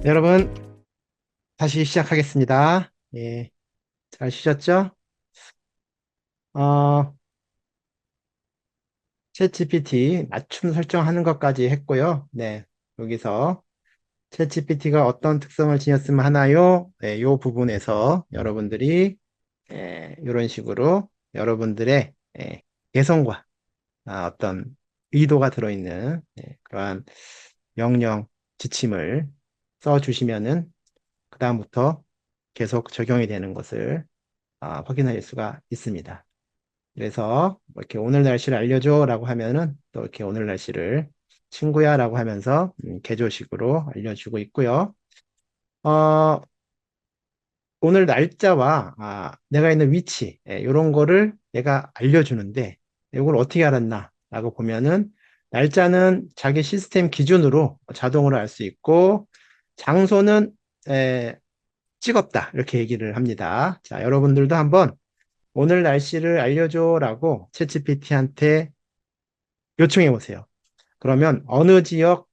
여러분, 다시 시작하겠습니다. 예, 잘 쉬셨죠? 어, 챗GPT 맞춤 설정하는 것까지 했고요. 네, 여기서 챗GPT가 어떤 특성을 지녔으면 하나요? 네, 요 부분에서 여러분들이 이런 식으로 여러분들의 개성과 어떤 의도가 들어있는 그러한 명령 지침을 써주시면은 그다음부터 계속 적용이 되는 것을 확인할 수가 있습니다. 그래서 이렇게 오늘 날씨를 알려줘 라고 하면은 또 이렇게 오늘 날씨를 친구야 라고 하면서 개조식으로 알려주고 있고요. 어, 오늘 날짜와 내가 있는 위치 이런 거를 내가 알려주는데 이걸 어떻게 알았나 라고 보면은 날짜는 자기 시스템 기준으로 자동으로 알 수 있고 장소는 에, 찍었다 이렇게 얘기를 합니다. 자, 여러분들도 한번 오늘 날씨를 알려줘라고 챗GPT한테 요청해 보세요. 그러면 어느 지역을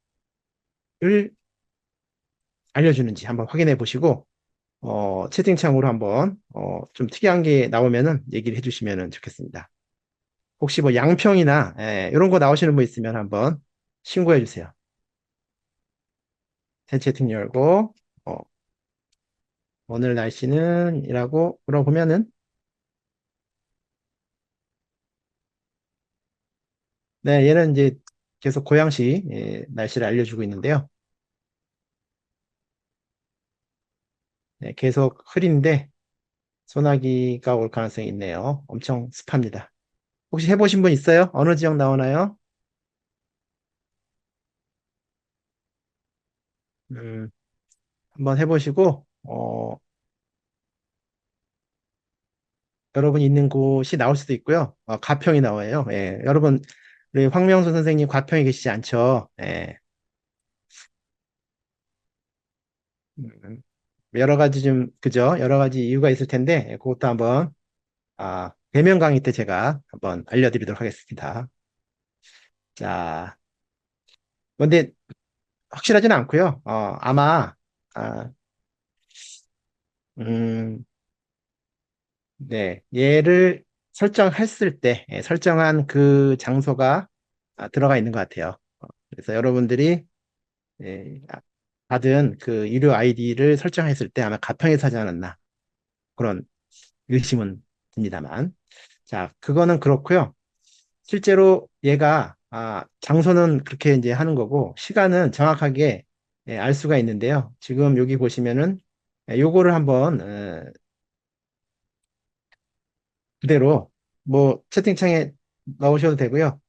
알려주는지 한번 확인해 보시고 채팅창으로 한번 좀 특이한 게 나오면은 얘기를 해주시면 좋겠습니다. 혹시 뭐 양평이나 이런 거 나오시는 분 있으면 한번 신고해 주세요. 새 채팅 열고 어, 오늘 날씨는 이라고 물어보면은 네, 얘는 이제 계속 고양시 날씨를 알려주고 있는데요. 네, 계속 흐린데 소나기가 올 가능성이 있네요. 엄청 습합니다. 혹시 해보신 분 있어요? 어느 지역 나오나요? 음, 한번 해보시고, 여러분 있는 곳이 나올 수도 있고요. 가평이 나와요. 예, 여러분, 우리 황명수 선생님 가평에 계시지 않죠? 예, 음, 여러 가지 좀, 그죠? 여러 가지 이유가 있을 텐데, 그것도 한번, 대면 강의 때 제가 한번 알려드리도록 하겠습니다. 자, 근데 확실하지는 않고요. 아마, 아, 음, 네, 얘를 설정했을 때 설정한 그 장소가 들어가 있는 것 같아요. 그래서 여러분들이 받은 그 유료 아이디를 설정했을 때 아마 가평에서 하지 않았나 그런 의심은 듭니다만. 자, 그거는 그렇고요. 실제로 얘가 장소는 그렇게 이제 하는 거고 시간은 정확하게 알 수가 있는데요. 지금 여기 보시면은 요거를 한번 그대로 뭐 채팅창에 넣으셔도 되고요.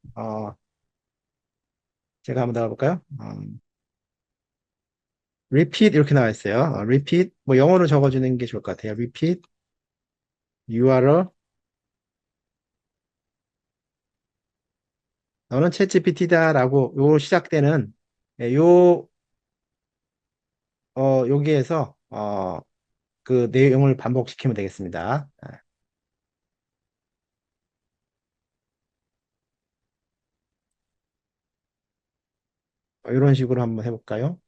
제가 한번 나가볼까요? repeat 이렇게 나와 있어요. repeat 뭐 영어로 적어주는 게 좋을 것 같아요. repeat URL 너는 챗GPT다라고 요 시작되는 요 여기에서 그 내용을 반복시키면 되겠습니다. 이런 식으로 한번 해볼까요?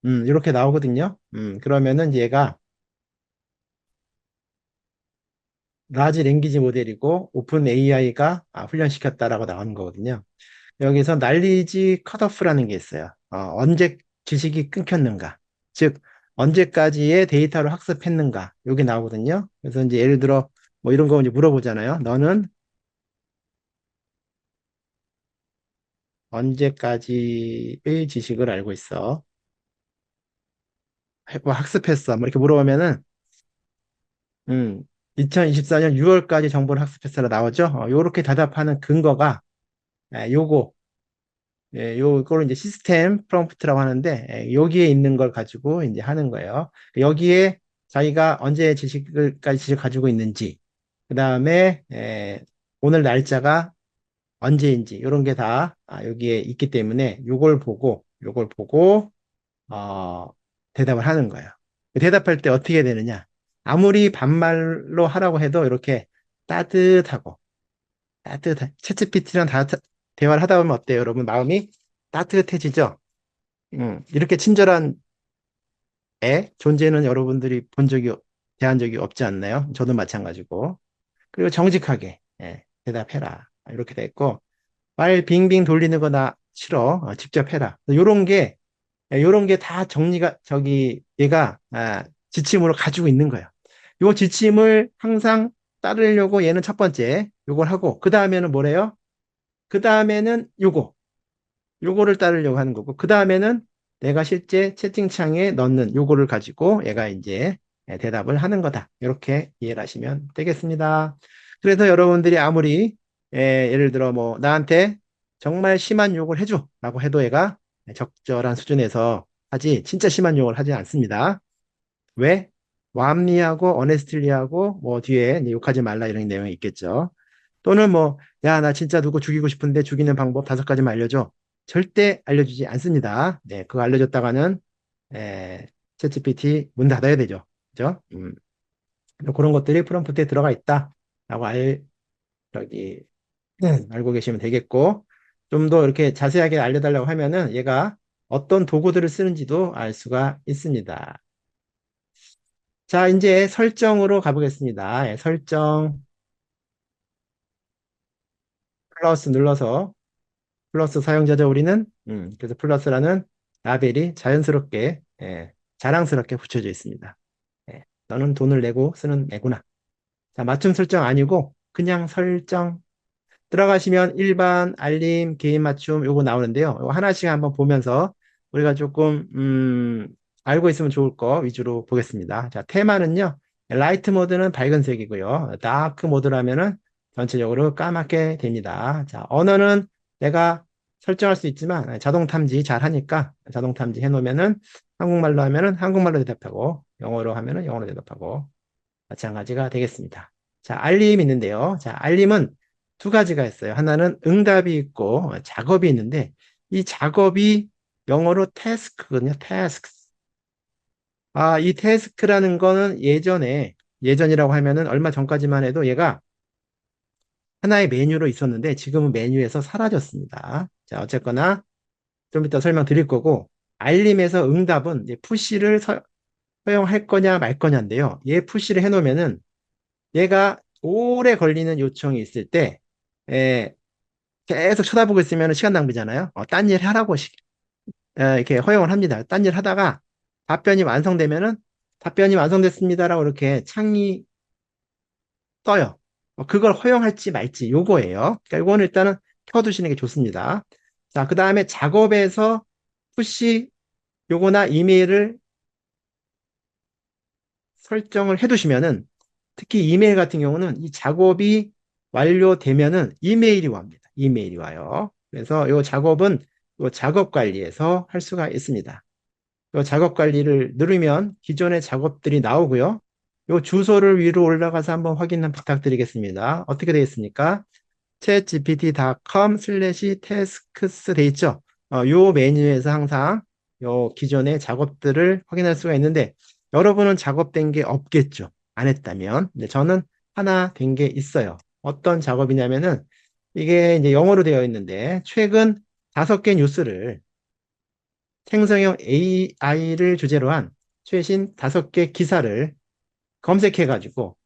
이렇게 나오거든요. 그러면은 얘가 라지 랭귀지 모델이고 오픈 AI가 훈련시켰다라고 나오는 거거든요. 여기서 날리지 컷오프라는 게 있어요. 언제 지식이 끊겼는가. 즉, 언제까지의 데이터를 학습했는가. 이게 나오거든요. 그래서 이제 예를 들어, 뭐 이런 거 이제 물어보잖아요. 너는 언제까지의 지식을 알고 있어? 뭐 학습했어. 뭐 이렇게 물어보면은, 음, 2024년 6월까지 정보를 학습했어라 나오죠? 요렇게 대답하는 근거가, 요거, 요거를 이제 시스템 프롬프트라고 하는데, 여기에 있는 걸 가지고 이제 하는 거예요. 여기에 자기가 언제 지식을까지 지식 가지고 있는지, 그 다음에, 오늘 날짜가 언제인지, 이런 게 다 여기에 있기 때문에 요걸 보고, 어, 대답을 하는 거예요. 대답할 때 어떻게 되느냐? 아무리 반말로 하라고 해도 이렇게 따뜻하고, 챗GPT랑 대화를 하다 보면 어때요, 여러분? 마음이 따뜻해지죠? 이렇게 친절한 애 존재는 여러분들이 대한 적이 없지 않나요? 저도 마찬가지고. 그리고 정직하게 대답해라. 이렇게 됐고, 말 빙빙 돌리는 거 나 싫어. 직접 해라. 요런 게 다 정리가, 얘가, 지침으로 가지고 있는 거예요. 요 지침을 항상 따르려고 얘는 첫 번째, 요걸 하고, 그 다음에는 뭐래요? 그 다음에는 요거를 따르려고 하는 거고, 그 다음에는 내가 실제 채팅창에 넣는 요거를 가지고 얘가 이제 대답을 하는 거다. 이렇게 이해를 하시면 되겠습니다. 그래서 여러분들이 아무리 예를 들어 뭐 나한테 정말 심한 욕을 해줘 라고 해도 얘가 적절한 수준에서 하지 진짜 심한 욕을 하지 않습니다. 왜? 왬리하고 어네스틸리하고 뭐 뒤에 이제 욕하지 말라 이런 내용이 있겠죠. 또는 뭐, 야, 나 진짜 누구 죽이고 싶은데 죽이는 방법 5가지만 알려줘. 절대 알려주지 않습니다. 네, 그거 알려줬다가는, 에, 챗GPT 문 닫아야 되죠. 그죠? 그런 것들이 프롬프트에 들어가 있다. 라고 저기, 알고 계시면 되겠고, 좀 더 이렇게 자세하게 알려달라고 하면은 얘가 어떤 도구들을 쓰는지도 알 수가 있습니다. 자, 이제 설정으로 가보겠습니다. 설정 플러스 눌러서 플러스 사용자죠, 우리는. 그래서 플러스라는 라벨이 자연스럽게, 자랑스럽게 붙여져 있습니다. 너는 돈을 내고 쓰는 애구나. 자, 맞춤 설정 아니고, 그냥 설정. 들어가시면 일반, 알림, 개인 맞춤 요거 나오는데요. 요거 하나씩 한번 보면서 우리가 조금, 알고 있으면 좋을 거 위주로 보겠습니다. 자, 테마는요, 라이트 모드는 밝은 색이고요. 다크 모드라면은 전체적으로 까맣게 됩니다. 자, 언어는 내가 설정할 수 있지만 자동 탐지 잘 하니까 자동 탐지 해놓으면은 한국말로 하면은 한국말로 대답하고 영어로 하면은 영어로 대답하고 마찬가지가 되겠습니다. 자, 알림 있는데요. 자, 알림은 2가지가 있어요. 하나는 응답이 있고 작업이 있는데 이 작업이 영어로 태스크거든요. 태스크. 이 태스크라는 거는 예전이라고 하면은 얼마 전까지만 해도 얘가 하나의 메뉴로 있었는데 지금은 메뉴에서 사라졌습니다. 자, 어쨌거나 좀 이따 설명드릴 거고 알림에서 응답은 이제 푸시를 허용할 거냐 말 거냐인데요. 얘 푸시를 해놓으면은 얘가 오래 걸리는 요청이 있을 때 에, 계속 쳐다보고 있으면 시간 낭비잖아요. 딴 일 하라고 이렇게 허용을 합니다. 딴 일 하다가 답변이 완성되면은 답변이 완성됐습니다라고 이렇게 창이 떠요. 그걸 허용할지 말지 요거예요. 그러니까 요거는 일단은 켜두시는 게 좋습니다. 자, 그 다음에 작업에서 푸시 요거나 이메일을 설정을 해두시면은 특히 이메일 같은 경우는 이 작업이 완료되면은 이메일이 옵니다. 이메일이 와요. 그래서 이 작업은 이 작업 관리에서 할 수가 있습니다. 이 작업 관리를 누르면 기존의 작업들이 나오고요. 이 주소를 위로 올라가서 한번 확인 부탁드리겠습니다. 어떻게 되어 있습니까? chatgpt.com/tasks 돼 있죠? 요 메뉴에서 항상 요 기존의 작업들을 확인할 수가 있는데 여러분은 작업된 게 없겠죠? 안 했다면. 근데 저는 하나 된 게 있어요. 어떤 작업이냐면은 이게 이제 영어로 되어 있는데 최근 5개 뉴스를 생성형 AI를 주제로 한 최신 5개 기사를 검색해가지고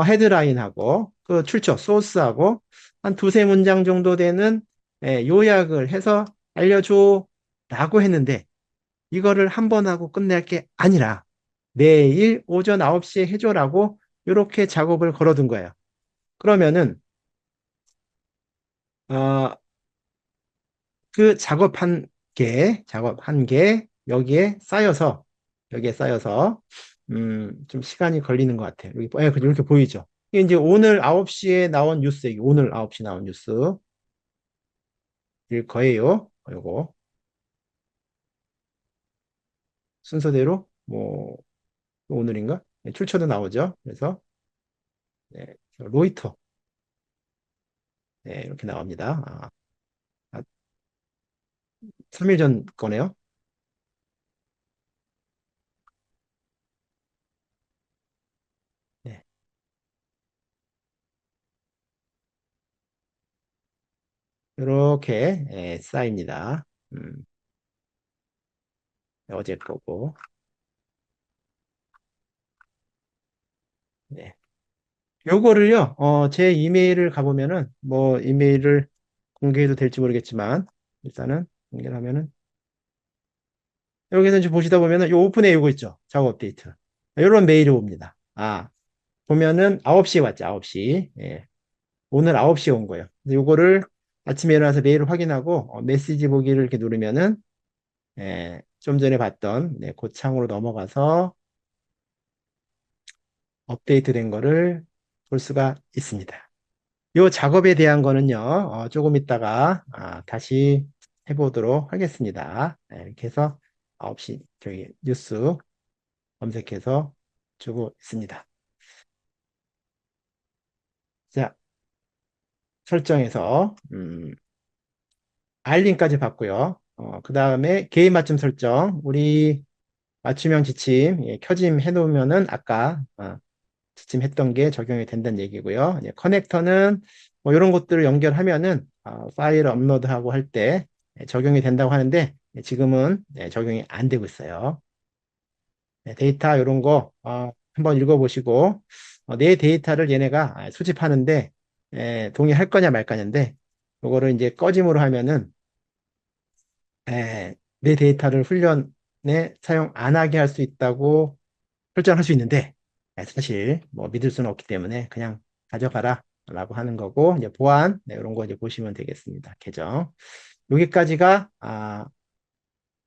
헤드라인하고 그 출처, 소스하고 한 두세 문장 정도 되는 요약을 해서 알려줘 라고 했는데 이거를 한 번 하고 끝낼 게 아니라 내일 오전 9시에 해줘라고 이렇게 작업을 걸어둔 거예요. 그러면은 어, 그 작업 한 개 여기에 쌓여서 좀 시간이 걸리는 것 같아요. 이렇게 보이죠? 이게 이제 오늘 9시에 나온 뉴스, 오늘 9시 나온 뉴스일 거예요. 이거 순서대로 뭐 오늘인가? 네, 출처도 나오죠. 그래서 네, 로이터 네, 이렇게 나옵니다. 3일 전 거네요. 네, 이렇게 쌓입니다. 어제 거고. 네. 요거를요, 제 이메일을 가보면은, 뭐, 이메일을 공개해도 될지 모르겠지만, 일단은 공개를 하면은, 여기서 이제 보시다 보면은, 요 오픈에 요거 있죠. 작업 업데이트. 요런 메일이 옵니다. 보면은 9시에 왔죠, 9시. 예. 오늘 9시에 온 거예요. 그래서 요거를 아침에 일어나서 메일을 확인하고, 메시지 보기를 이렇게 누르면은, 좀 전에 봤던, 네, 그 창으로 넘어가서 업데이트 된 거를 볼 수가 있습니다. 요 작업에 대한 거는요, 조금 있다가 다시 해보도록 하겠습니다. 네, 이렇게 해서 9시 저기 뉴스 검색해서 주고 있습니다. 자, 설정에서 알림까지 받고요. 그 다음에 개인 맞춤 설정, 우리 맞춤형 지침 켜짐 해놓으면은 아까 지침했던 게 적용이 된다는 얘기고요. 커넥터는 뭐 이런 것들을 연결하면은 파일 업로드하고 할 때 적용이 된다고 하는데 지금은 적용이 안 되고 있어요. 데이터 이런 거 한번 읽어보시고 내 데이터를 얘네가 수집하는데 동의할 거냐 말 거냐인데 이거를 이제 꺼짐으로 하면은 내 데이터를 훈련에 사용 안 하게 할 수 있다고 설정할 수 있는데 사실 뭐 믿을 수는 없기 때문에 그냥 가져가라 라고 하는 거고 이제 보안 이런 거 이제 보시면 되겠습니다. 계정 여기까지가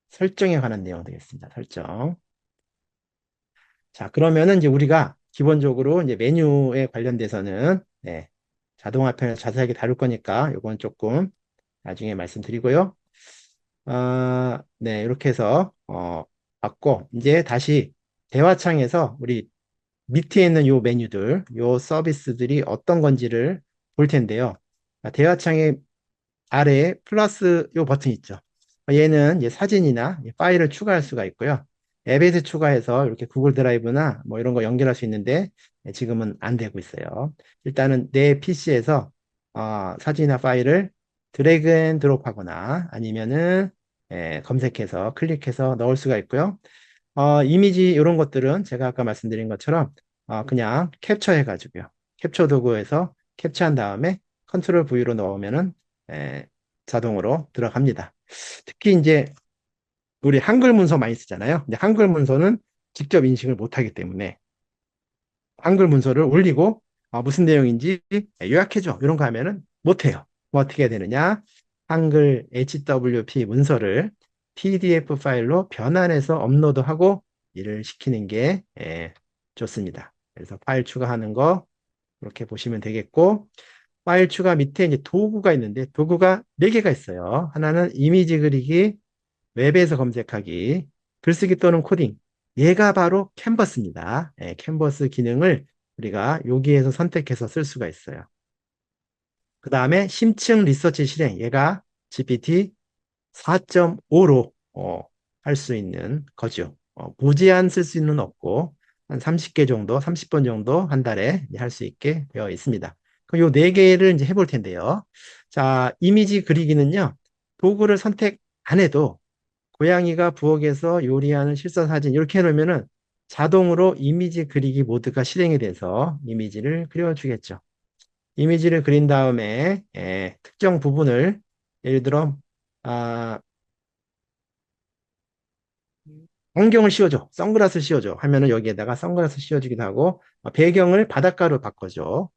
설정에 관한 내용 되겠습니다. 설정. 자, 그러면은 이제 우리가 기본적으로 이제 메뉴에 관련돼서는 자동화편에서 자세하게 다룰 거니까 이건 조금 나중에 말씀드리고요. 네, 이렇게 해서 봤고 이제 다시 대화창에서 우리 밑에 있는 요 메뉴들, 요 서비스들이 어떤 건지를 볼 텐데요. 대화창에 아래에 플러스 요 버튼 있죠. 얘는 이제 사진이나 파일을 추가할 수가 있고요. 앱에서 추가해서 이렇게 구글 드라이브나 뭐 이런 거 연결할 수 있는데 지금은 안 되고 있어요. 일단은 내 PC에서 사진이나 파일을 드래그 앤 드롭 하거나 아니면은 검색해서 클릭해서 넣을 수가 있고요. 이미지 이런 것들은 제가 아까 말씀드린 것처럼 그냥 캡처해 가지고요. 캡처 도구에서 캡처한 다음에 컨트롤 V로 넣으면은 에, 자동으로 들어갑니다. 특히 이제 우리 한글 문서 많이 쓰잖아요. 근데 한글 문서는 직접 인식을 못 하기 때문에 한글 문서를 올리고 무슨 내용인지 요약해줘. 이런 거 하면은 못 해요. 뭐 어떻게 해야 되느냐? 한글 HWP 문서를 PDF 파일로 변환해서 업로드하고 일을 시키는 게 좋습니다. 그래서 파일 추가하는 거 이렇게 보시면 되겠고 파일 추가 밑에 이제 도구가 있는데 도구가 4개가 있어요. 하나는 이미지 그리기, 웹에서 검색하기, 글쓰기 또는 코딩. 얘가 바로 캔버스입니다. 캔버스 기능을 우리가 여기에서 선택해서 쓸 수가 있어요. 그 다음에 심층 리서치 실행. 얘가 GPT 4.5로 할 수 있는 거죠. 무제한 쓸 수는 없고 한 30개 정도, 30번 정도 한 달에 할 수 있게 되어 있습니다. 그럼 요 네 개를 이제 해볼 텐데요. 자, 이미지 그리기는요. 도구를 선택 안 해도 고양이가 부엌에서 요리하는 실사 사진 이렇게 해놓으면은 자동으로 이미지 그리기 모드가 실행이 돼서 이미지를 그려주겠죠. 이미지를 그린 다음에 특정 부분을 예를 들어 아, 안경을 씌워줘, 선글라스 씌워줘 하면은 여기에다가 선글라스 씌워주기도 하고 배경을 바닷가로 바꿔줘.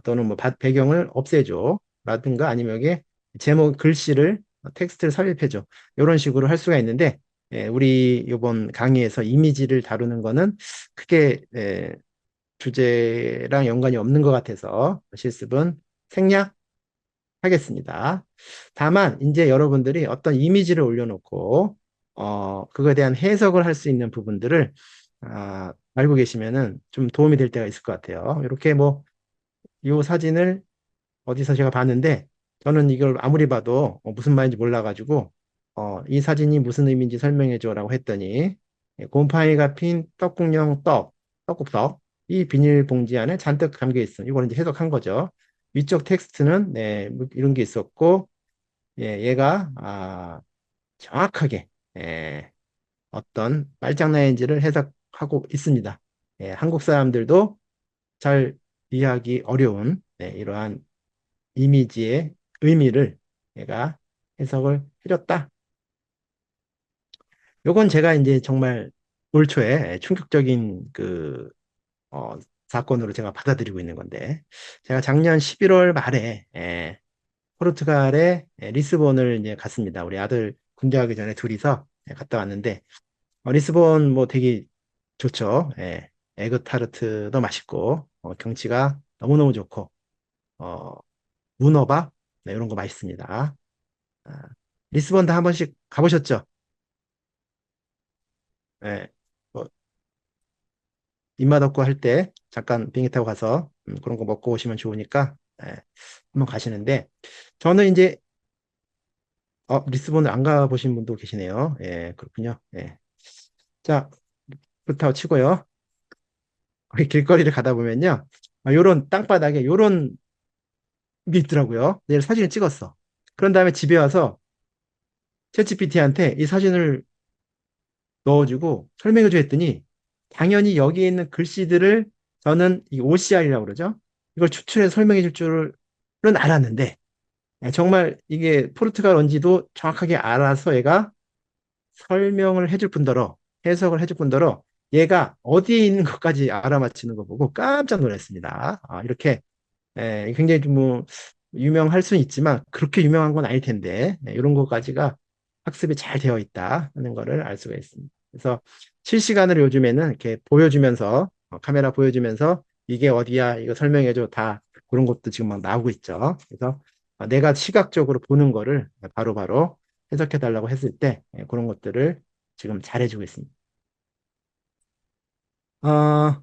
또는 뭐 배경을 없애줘. 라든가 아니면 여기에 제목 글씨를 텍스트를 삽입해줘. 이런 식으로 할 수가 있는데 우리 이번 강의에서 이미지를 다루는 거는 크게 주제랑 연관이 없는 것 같아서 실습은 생략하겠습니다. 다만 이제 여러분들이 어떤 이미지를 올려놓고 그거에 대한 해석을 할 수 있는 부분들을 알고 계시면은 좀 도움이 될 때가 있을 것 같아요. 이렇게 뭐 이 사진을 어디서 제가 봤는데 저는 이걸 아무리 봐도 무슨 말인지 몰라가지고 이 사진이 무슨 의미인지 설명해줘라고 했더니 곰팡이가 핀 떡국용 떡국떡 이 비닐봉지 안에 잔뜩 담겨 있어. 이걸 이제 해석한 거죠. 위쪽 텍스트는 뭐 이런 게 있었고 얘가 정확하게 어떤 말장난인지를 해석하고 있습니다. 예, 한국 사람들도 잘 이해하기 어려운 이러한 이미지의 의미를 얘가 해석을 해줬다. 요건 제가 이제 정말 올 초에 충격적인 어, 사건으로 제가 받아들이고 있는 건데, 제가 작년 11월 말에 포르투갈의 리스본을 이제 갔습니다. 우리 아들 군대 가기 전에 둘이서 갔다 왔는데, 리스본 뭐 되게 좋죠. 에그타르트도 맛있고, 경치가 너무너무 좋고, 어, 문어밥, 네, 이런 거 맛있습니다. 아, 리스본 다 한 번씩 가보셨죠? 예, 뭐 입맛 없고 할 때 잠깐 비행기 타고 가서 그런 거 먹고 오시면 좋으니까 한번 가시는데 저는 이제 리스본을 안 가보신 분도 계시네요. 예, 그렇군요. 예. 자, 그렇다고 치고요. 거기 길거리를 가다 보면요. 요런 땅바닥에 요런 게 있더라고요. 내일 사진을 찍었어. 그런 다음에 집에 와서 챗GPT한테 이 사진을 넣어주고 설명해줘 했더니 당연히 여기에 있는 글씨들을 저는 이 OCR이라고 그러죠. 이걸 추출해서 설명해 줄 줄은 알았는데 정말 이게 포르투갈어인지도 정확하게 알아서 얘가 설명을 해줄 뿐더러 해석을 해줄 뿐더러 얘가 어디에 있는 것까지 알아맞히는 거 보고 깜짝 놀랐습니다. 이렇게 굉장히 좀뭐 유명할 수는 있지만 그렇게 유명한 건 아닐 텐데 이런 것까지가 학습이 잘 되어 있다 하는 거를 알 수가 있습니다. 그래서 실시간으로 요즘에는 이렇게 보여주면서 카메라 보여주면서 이게 어디야 이거 설명해줘 다 그런 것도 지금 막 나오고 있죠. 그래서 내가 시각적으로 보는 거를 바로바로 해석해 달라고 했을 때 그런 것들을 지금 잘해주고 있습니다. 어,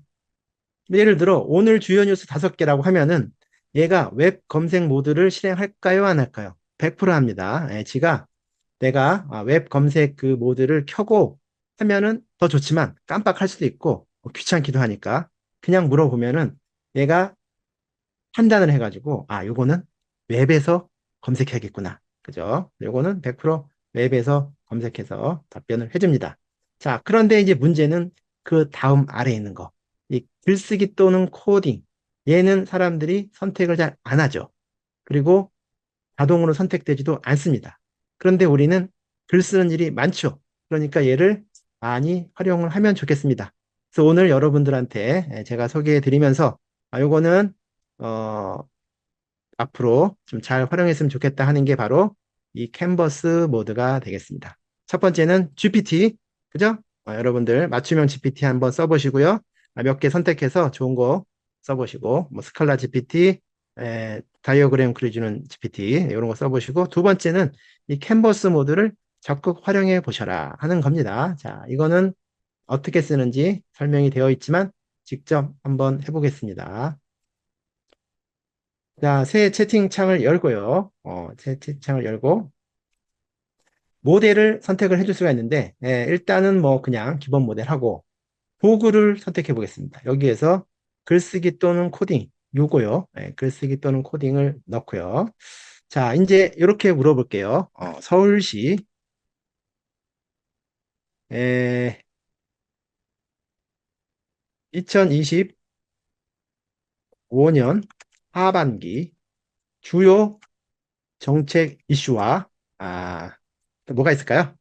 예를 들어 오늘 주요 뉴스 5개라고 하면은 얘가 웹 검색 모드를 실행할까요, 안 할까요? 100% 합니다. 지가 내가 웹 검색 그 모드를 켜고 하면은 더 좋지만 깜빡할 수도 있고 귀찮기도 하니까 그냥 물어보면은 얘가 판단을 해가지고 요거는 웹에서 검색해야겠구나. 그죠? 요거는 100% 웹에서 검색해서 답변을 해줍니다. 자, 그런데 이제 문제는 그 다음 아래에 있는 거. 이 글쓰기 또는 코딩. 얘는 사람들이 선택을 잘 안 하죠. 그리고 자동으로 선택되지도 않습니다. 그런데 우리는 글 쓰는 일이 많죠. 그러니까 얘를 많이 활용을 하면 좋겠습니다. 그래서 오늘 여러분들한테 제가 소개해 드리면서 요거는 어, 앞으로 좀 잘 활용했으면 좋겠다 하는 게 바로 이 캔버스 모드가 되겠습니다. 첫 번째는 GPT, 그죠? 여러분들 맞춤형 GPT 한번 써보시고요. 몇 개 선택해서 좋은 거 써보시고, 뭐 스칼라 GPT, 다이어그램 그려주는 GPT 이런 거 써보시고, 두 번째는 이 캔버스 모드를 적극 활용해 보셔라 하는 겁니다. 자, 이거는 어떻게 쓰는지 설명이 되어 있지만 직접 한번 해보겠습니다. 자, 새 채팅창을 열고요. 새 채팅창을 열고 모델을 선택을 해줄 수가 있는데 일단은 뭐 그냥 기본 모델하고 도구를 선택해 보겠습니다. 여기에서 글쓰기 또는 코딩 요거요. 글쓰기 또는 코딩을 넣고요. 자, 이제 이렇게 물어볼게요. 서울시 2025년 하반기 주요 정책 이슈와 또 뭐가 있을까요?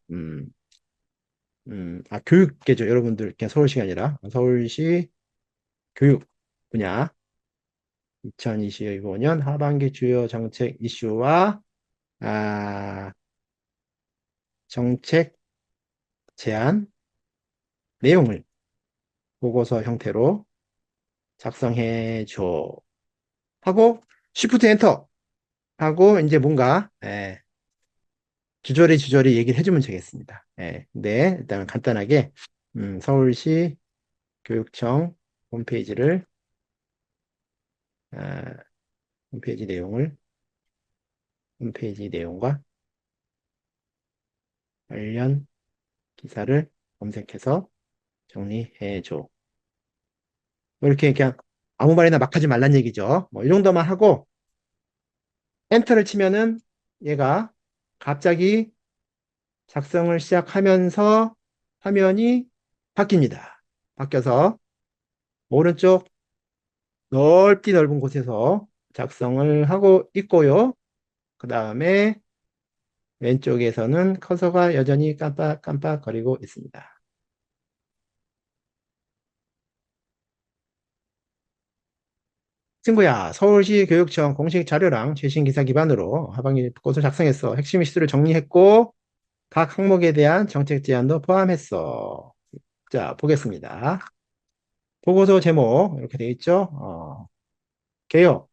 교육계죠. 여러분들 그냥 서울시가 아니라 서울시 교육 분야 2025년 하반기 주요 정책 이슈와 아, 정책 제안 내용을 보고서 형태로 작성해 줘 하고 쉬프트 엔터 하고 이제 뭔가 주저리 주저리 얘기를 해주면 되겠습니다. 근데 일단 간단하게 서울시 교육청 홈페이지를 아, 홈페이지 내용을 홈페이지 내용과 관련 기사를 검색해서 정리해 줘. 이렇게 그냥 아무 말이나 막 하지 말란 얘기죠. 뭐 이 정도만 하고 엔터를 치면은 얘가 갑자기 작성을 시작하면서 화면이 바뀝니다. 바뀌어서 오른쪽 넓디 넓은 곳에서 작성을 하고 있고요. 그 다음에 왼쪽에서는 커서가 여전히 깜빡깜빡거리고 있습니다. 친구야, 서울시 교육청 공식 자료랑 최신 기사 기반으로 하반기 보고서 작성했어. 핵심 이슈를 정리했고 각 항목에 대한 정책 제안도 포함했어. 자, 보겠습니다. 보고서 제목 이렇게 돼 있죠. 개혁,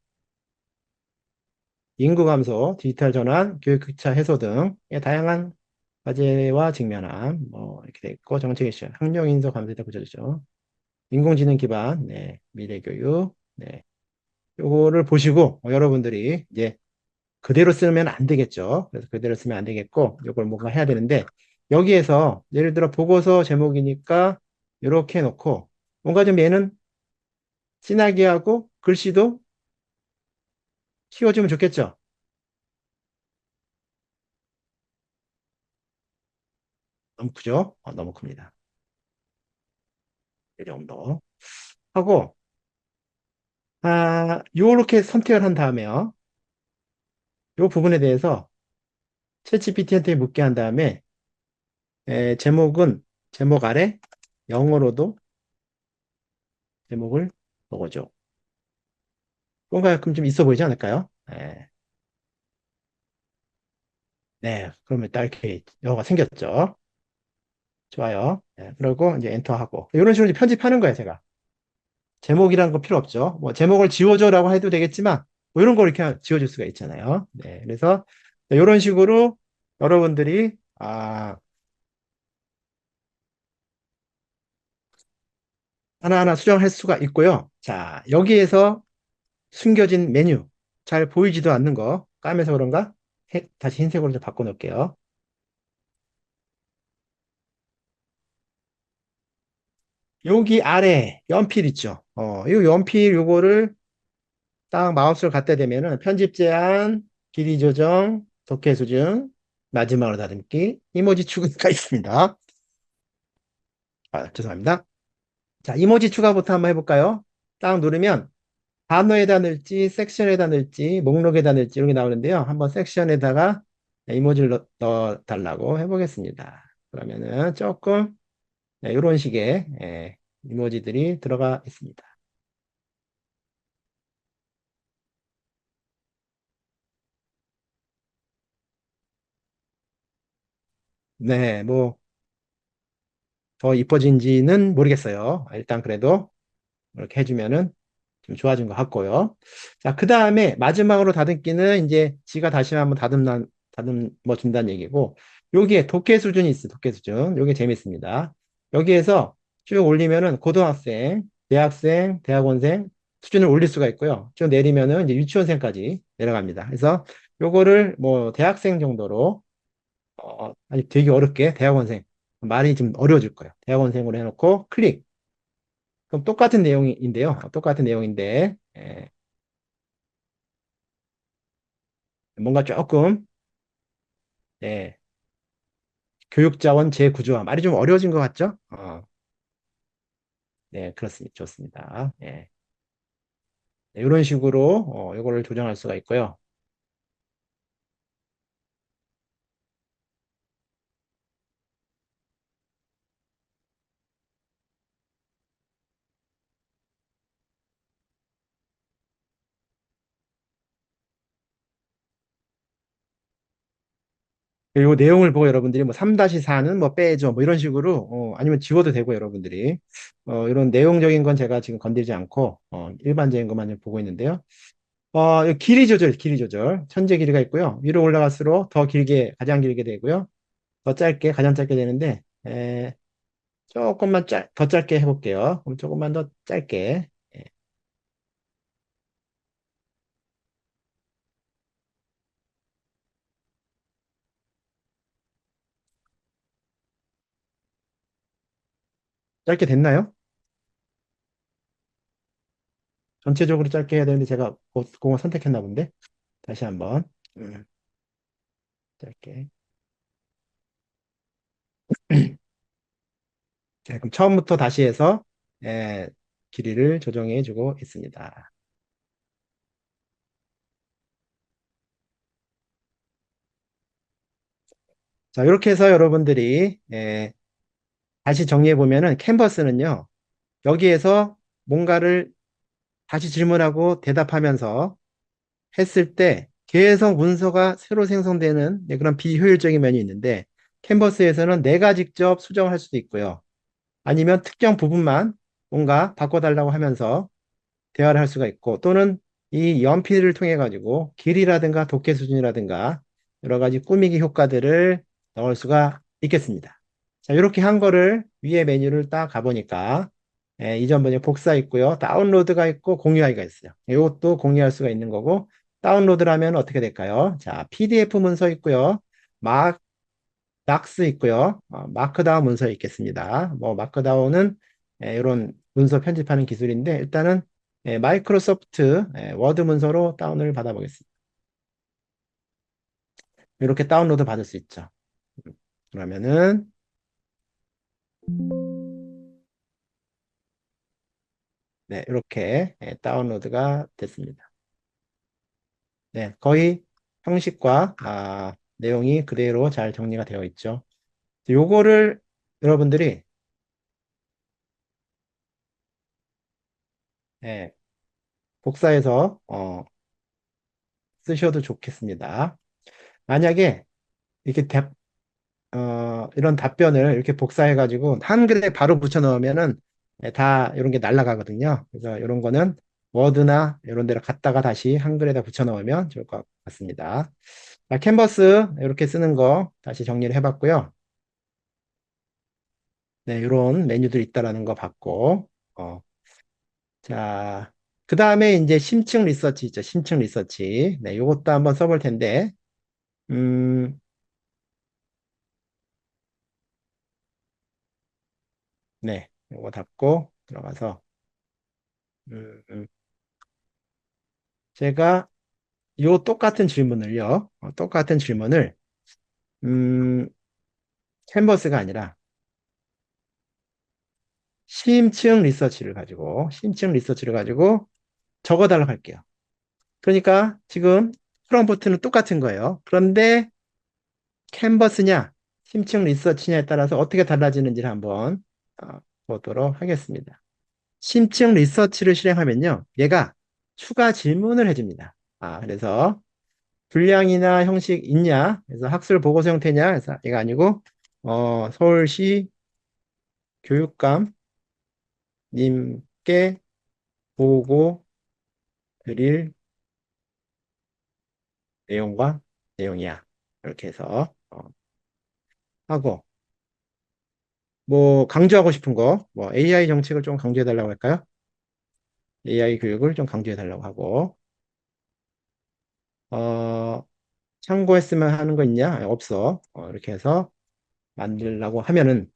인구 감소, 디지털 전환, 교육 격차 해소 등의 다양한 과제와 직면함 이렇게 돼 있고 정책 이슈, 학령 인서 감소에 붙여주죠. 인공지능 기반 미래 교육 요거를 보시고 여러분들이 이제 그대로 쓰면 안 되겠죠. 그래서 그대로 쓰면 안 되겠고 요걸 뭔가 해야 되는데 여기에서 예를 들어 보고서 제목이니까 이렇게 해놓고 뭔가 좀 얘는 진하게 하고 글씨도 키워주면 좋겠죠. 너무 크죠? 너무 큽니다. 이 정도 하고 요렇게 선택을 한 다음에요. 요 부분에 대해서 챗GPT한테 묻게 한 다음에 제목은 제목 아래 영어로도 제목을 적어줘. 뭔가 그럼 좀 있어 보이지 않을까요? 네, 그러면 딱 이렇게 영어가 생겼죠. 좋아요. 그리고 이제 엔터하고 이런 식으로 이제 편집하는 거예요, 제가. 제목이라는 거 필요 없죠. 뭐 제목을 지워줘라고 해도 되겠지만 뭐 이런 거 이렇게 지워줄 수가 있잖아요. 네, 그래서 이런 식으로 여러분들이 하나하나 수정할 수가 있고요. 자, 여기에서 숨겨진 메뉴 잘 보이지도 않는 거 까매서 그런가? 다시 흰색으로 좀 바꿔놓을게요. 여기 아래 연필 있죠. 이 연필 요거를 딱 마우스를 갖다 대면은 편집 제한, 길이 조정, 독해 수준, 마지막으로 다듬기, 이모지 추가가 있습니다. 죄송합니다. 자, 이모지 추가부터 한번 해볼까요? 딱 누르면 단어에다 넣을지, 섹션에다 넣을지, 목록에다 넣을지 이런 게 나오는데요. 한번 섹션에다가 이모지를 넣어달라고 해보겠습니다. 그러면은 조금 이런 식의 이모지들이 들어가 있습니다. 네, 뭐 더 이뻐진지는 모르겠어요. 일단 그래도 이렇게 해주면은 좀 좋아진 것 같고요. 자, 그 다음에 마지막으로 다듬기는 이제 지가 다시 한번 다듬어 준다는 얘기고, 여기에 독해 수준이 있어요. 독해 수준. 요게 재밌습니다. 여기에서 쭉 올리면은 고등학생, 대학생, 대학원생 수준을 올릴 수가 있고요. 쭉 내리면은 이제 유치원생까지 내려갑니다. 그래서 요거를 뭐 대학생 정도로, 아니 되게 어렵게 대학원생, 말이 좀 어려워질 거예요. 대학원생으로 해놓고 클릭. 그럼 똑같은 내용인데요. 똑같은 내용인데, 뭔가 조금, 예, 교육자원 재구조화. 말이 좀 어려워진 것 같죠? 네, 그렇습니다. 좋습니다. 이런 식으로, 이거를 조정할 수가 있고요. 그리고 내용을 보고 여러분들이 뭐 3-4는 뭐 빼죠. 뭐 이런 식으로, 아니면 지워도 되고 여러분들이. 이런 내용적인 건 제가 지금 건드리지 않고, 일반적인 것만 좀 보고 있는데요. 이 길이 조절, 길이 조절. 현재 길이가 있고요. 위로 올라갈수록 더 길게, 가장 길게 되고요. 더 짧게, 가장 짧게 되는데, 조금만 더 짧게 해볼게요. 그럼 조금만 더 짧게. 짧게 됐나요? 전체적으로 짧게 해야 되는데 제가 그거 선택했나 본데. 다시 한번. 음, 짧게. 자, 그럼 처음부터 다시 해서 예, 길이를 조정해 주고 있습니다. 자, 이렇게 해서 여러분들이 다시 정리해 보면은 캔버스는요. 여기에서 뭔가를 다시 질문하고 대답하면서 했을 때 계속 문서가 새로 생성되는 그런 비효율적인 면이 있는데 캔버스에서는 내가 직접 수정할 수도 있고요. 아니면 특정 부분만 뭔가 바꿔달라고 하면서 대화를 할 수가 있고 또는 이 연필을 통해 가지고 길이라든가 독해 수준이라든가 여러 가지 꾸미기 효과들을 넣을 수가 있겠습니다. 자, 이렇게 한 거를 위에 메뉴를 딱 가보니까 이전 번역 복사 있고요. 다운로드가 있고 공유하기가 있어요. 이것도 공유할 수가 있는 거고 다운로드를 하면 어떻게 될까요? 자, PDF 문서 있고요. 막 락스 있고요. 마크다운 문서 있겠습니다. 뭐 마크다운은 이런 문서 편집하는 기술인데 일단은 마이크로소프트 워드 문서로 다운을 받아보겠습니다. 이렇게 다운로드 받을 수 있죠. 그러면은 네, 이렇게 다운로드가 됐습니다. 네, 거의 형식과 내용이 그대로 잘 정리가 되어 있죠. 요거를 여러분들이 예, 복사해서 쓰셔도 좋겠습니다. 만약에 이렇게 이런 답변을 이렇게 복사해가지고 한글에 바로 붙여 넣으면은 다 이런 게 날아가거든요. 그래서 이런 거는 워드나 이런 데를 갖다가 다시 한글에다 붙여 넣으면 좋을 것 같습니다. 자, 캔버스 이렇게 쓰는 거 다시 정리를 해봤고요. 네, 이런 메뉴들 있다라는 거 봤고, 자, 그 다음에 이제 심층 리서치 있죠. 심층 리서치. 네, 요것도 한번 써볼 텐데, 음, 네, 요거 닫고 들어가서, 음, 음, 제가 요 똑같은 질문을요, 똑같은 질문을, 음, 캔버스가 아니라 심층 리서치를 가지고 적어달라고 할게요. 그러니까 지금 프롬프트는 똑같은 거예요. 그런데 캔버스냐, 심층 리서치냐에 따라서 어떻게 달라지는지를 한번 보도록 하겠습니다. 심층 리서치를 실행하면요, 얘가 추가 질문을 해줍니다. 그래서 분량이나 형식 있냐? 그래서 학술 보고서 형태냐? 그래서 이거 아니고 서울시 교육감님께 보고 드릴 내용과 내용이야. 이렇게 해서 하고 뭐 강조하고 싶은 거, 뭐 AI 정책을 좀 강조해 달라고 할까요? AI 교육을 좀 강조해 달라고 하고 어, 참고했으면 하는 거 있냐? 없어. 이렇게 해서 만들라고 하면은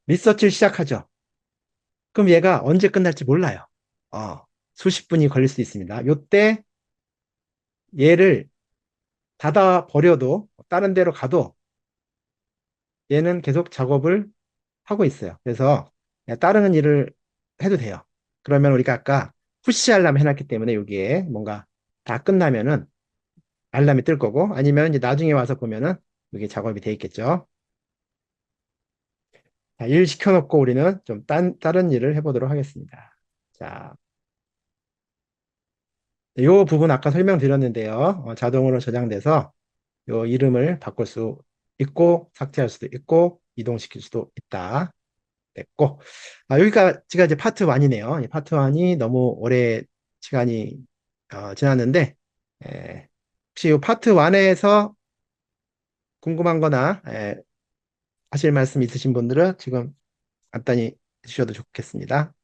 리서치를 시작하죠. 그럼 얘가 언제 끝날지 몰라요. 어, 수십 분이 걸릴 수 있습니다. 요때 얘를 닫아 버려도 다른 데로 가도 얘는 계속 작업을 하고 있어요. 그래서 다른 일을 해도 돼요. 그러면 우리가 아까 푸시 알람 해놨기 때문에 여기에 뭔가 다 끝나면은 알람이 뜰 거고 아니면 이제 나중에 와서 보면은 여기 작업이 돼 있겠죠. 자, 일 시켜놓고 우리는 좀 다른 일을 해보도록 하겠습니다. 자, 이 부분 아까 설명드렸는데요. 자동으로 저장돼서 이 이름을 바꿀 수 있고 삭제할 수도 있고 이동시킬 수도 있다. 됐고 여기까지가 이제 파트 1이네요. 파트 1이 너무 오래 시간이 지났는데 혹시 이 파트 1에서 궁금한 거나 하실 말씀 있으신 분들은 지금 간단히 해주셔도 좋겠습니다.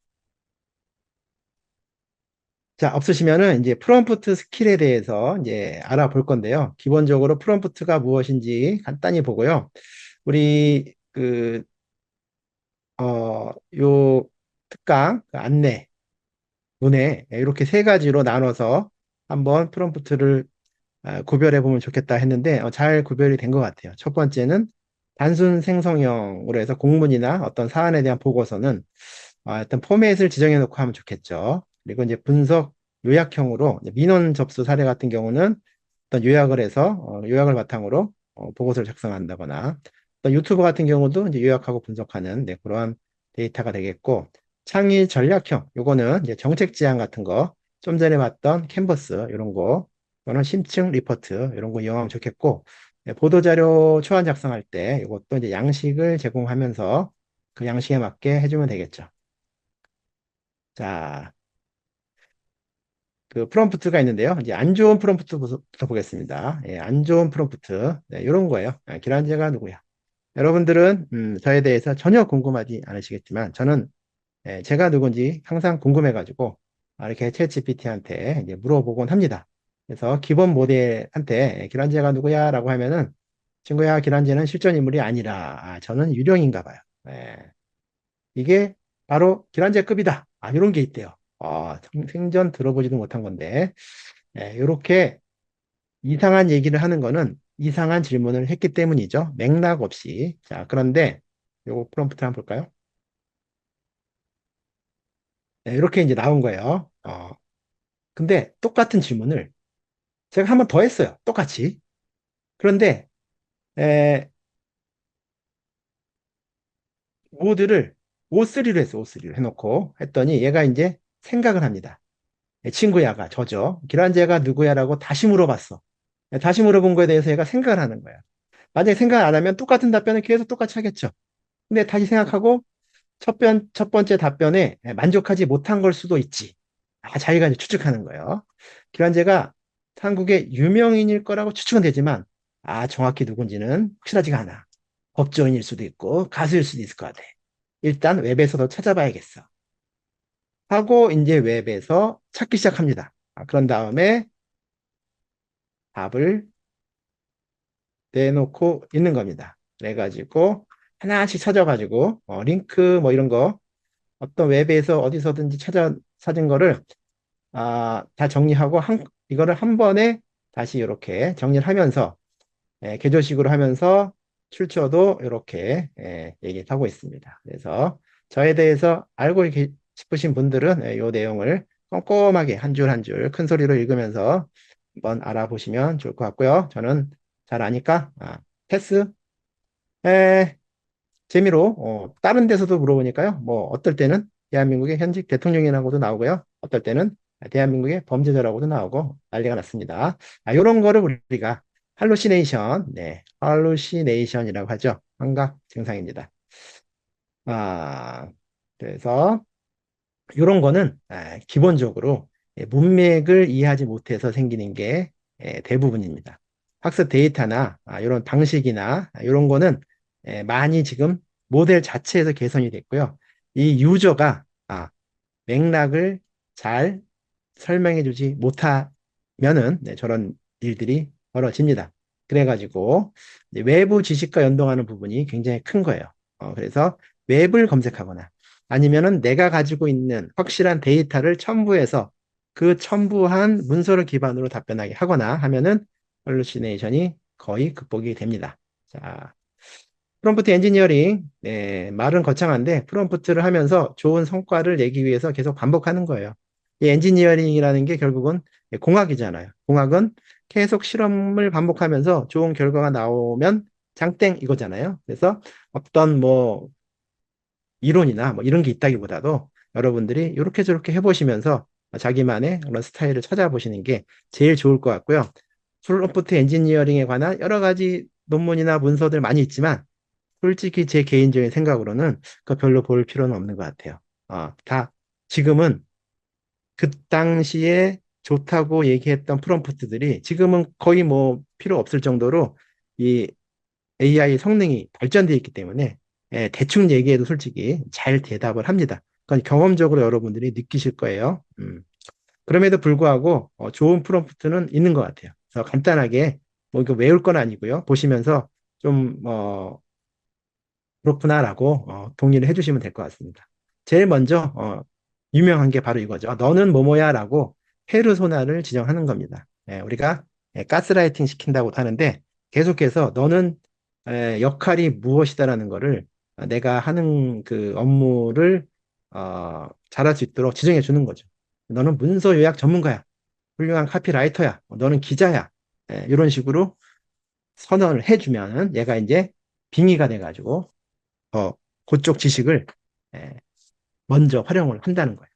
자, 없으시면은 이제 프롬프트 스킬에 대해서 이제 알아볼 건데요. 기본적으로 프롬프트가 무엇인지 간단히 보고요. 우리 요 특강 그 안내 문에 이렇게 세 가지로 나눠서 한번 프롬프트를 구별해 보면 좋겠다 했는데 잘 구별이 된 것 같아요. 첫 번째는 단순 생성형으로 해서 공문이나 어떤 사안에 대한 보고서는 어떤 포맷을 지정해 놓고 하면 좋겠죠. 그리고 이제 분석 요약형으로 이제 민원 접수 사례 같은 경우는 어떤 요약을 해서 요약을 바탕으로 보고서를 작성한다거나 또 유튜브 같은 경우도 이제 요약하고 분석하는 네, 그러한 데이터가 되겠고 창의 전략형 요거는 이제 정책 제안 같은 거 좀 전에 봤던 캔버스 이런 거 또는 심층 리포트 이런 거 이용하면 좋겠고 네, 보도자료 초안 작성할 때 이것도 이제 양식을 제공하면서 그 양식에 맞게 해주면 되겠죠. 자, 그 프롬프트가 있는데요. 이제 안 좋은 프롬프트부터 보겠습니다. 예, 안 좋은 프롬프트. 네, 이런 거예요. 기란제가 누구야? 여러분들은 저에 대해서 전혀 궁금하지 않으시겠지만 저는 제가 누군지 항상 궁금해가지고 이렇게 챗GPT한테 이제 물어보곤 합니다. 그래서 기본 모델한테 기란제가 누구야? 라고 하면은 친구야, 기란제는 실존 인물이 아니라 저는 유령인가 봐요. 예, 이게 바로 기란제급이다. 이런 게 있대요. 생전 들어보지도 못한 건데 이렇게 이상한 얘기를 하는 거는 이상한 질문을 했기 때문이죠. 맥락 없이. 자, 그런데 요거 프롬프트 한번 볼까요? 네, 이렇게 이제 나온 거예요. 근데 똑같은 질문을 제가 한 번 더 했어요. 똑같이. 그런데 에, 모드를 O3로 했어. O3로 해놓고 했더니 얘가 이제 생각을 합니다. 친구야가 저죠. 기란제가 누구야라고 다시 물어봤어. 다시 물어본 거에 대해서 얘가 생각을 하는 거야. 만약에 생각 안 하면 똑같은 답변을 계속 똑같이 하겠죠. 근데 다시 생각하고 첫 번째 답변에 만족하지 못한 걸 수도 있지. 자기가 이제 추측하는 거예요. 기란제가 한국의 유명인일 거라고 추측은 되지만, 정확히 누군지는 확실하지가 않아. 법조인일 수도 있고, 가수일 수도 있을 것 같아. 일단 웹에서도 찾아봐야겠어. 하고, 이제 웹에서 찾기 시작합니다. 그런 다음에 답을 내놓고 있는 겁니다. 그래가지고, 하나씩 찾아가지고, 링크 뭐 이런 거, 어떤 웹에서 어디서든지 찾은 거를 다 정리하고 이거를 한 번에 다시 이렇게 정리를 하면서 개조식으로 하면서 출처도 이렇게 얘기를 하고 있습니다. 그래서 저에 대해서 알고 싶으신 분들은 이 내용을 꼼꼼하게 한 줄 한 줄 큰 소리로 읽으면서 한번 알아보시면 좋을 것 같고요. 저는 잘 아니까 패스. 에, 재미로 다른 데서도 물어보니까요. 뭐 어떨 때는 대한민국의 현직 대통령이라고도 나오고요. 어떨 때는 대한민국의 범죄자라고도 나오고 난리가 났습니다. 이런 거를 우리가 할루시네이션, 네, 할루시네이션이라고 하죠. 환각 증상입니다. 아, 그래서 이런 거는 기본적으로 문맥을 이해하지 못해서 생기는 게 대부분입니다. 학습 데이터나 이런 방식이나 이런 거는 많이 지금 모델 자체에서 개선이 됐고요. 이 유저가 맥락을 잘 설명해 주지 못하면은 저런 일들이 벌어집니다. 그래가지고 이제 외부 지식과 연동하는 부분이 굉장히 큰 거예요. 그래서 웹을 검색하거나 아니면은 내가 가지고 있는 확실한 데이터를 첨부해서 그 첨부한 문서를 기반으로 답변하게 하거나 하면은 할루시네이션이 거의 극복이 됩니다. 자, 프롬프트 엔지니어링, 네, 말은 거창한데 프롬프트를 하면서 좋은 성과를 내기 위해서 계속 반복하는 거예요. 이 엔지니어링이라는 게 결국은 공학이잖아요. 공학은 계속 실험을 반복하면서 좋은 결과가 나오면 장땡 이거잖아요. 그래서 어떤 뭐 이론이나 뭐 이런 게 있다기보다도 여러분들이 이렇게 저렇게 해보시면서 자기만의 그런 스타일을 찾아보시는 게 제일 좋을 것 같고요. 프롬프트 엔지니어링에 관한 여러 가지 논문이나 문서들 많이 있지만 솔직히 제 개인적인 생각으로는 그 별로 볼 필요는 없는 것 같아요. 다 지금은 그 당시에 좋다고 얘기했던 프롬프트들이 지금은 거의 뭐 필요 없을 정도로 이 AI 성능이 발전되어 있기 때문에 대충 얘기해도 솔직히 잘 대답을 합니다. 그건 경험적으로 여러분들이 느끼실 거예요. 그럼에도 불구하고 좋은 프롬프트는 있는 것 같아요. 그래서 간단하게 뭐 이거 외울 건 아니고요. 보시면서 좀 그렇구나라고 동의를 해주시면 될 것 같습니다. 제일 먼저 유명한 게 바로 이거죠. 너는 뭐뭐야라고 페르소나를 지정하는 겁니다. 우리가 가스라이팅 시킨다고 하는데 계속해서 너는 역할이 무엇이다라는 거를 내가 하는 그 업무를 잘할 수 있도록 지정해 주는 거죠. 너는 문서 요약 전문가야. 훌륭한 카피라이터야. 너는 기자야. 이런 식으로 선언을 해주면은 얘가 이제 빙의가 돼가지고 그쪽 지식을 예, 먼저 활용을 한다는 거예요.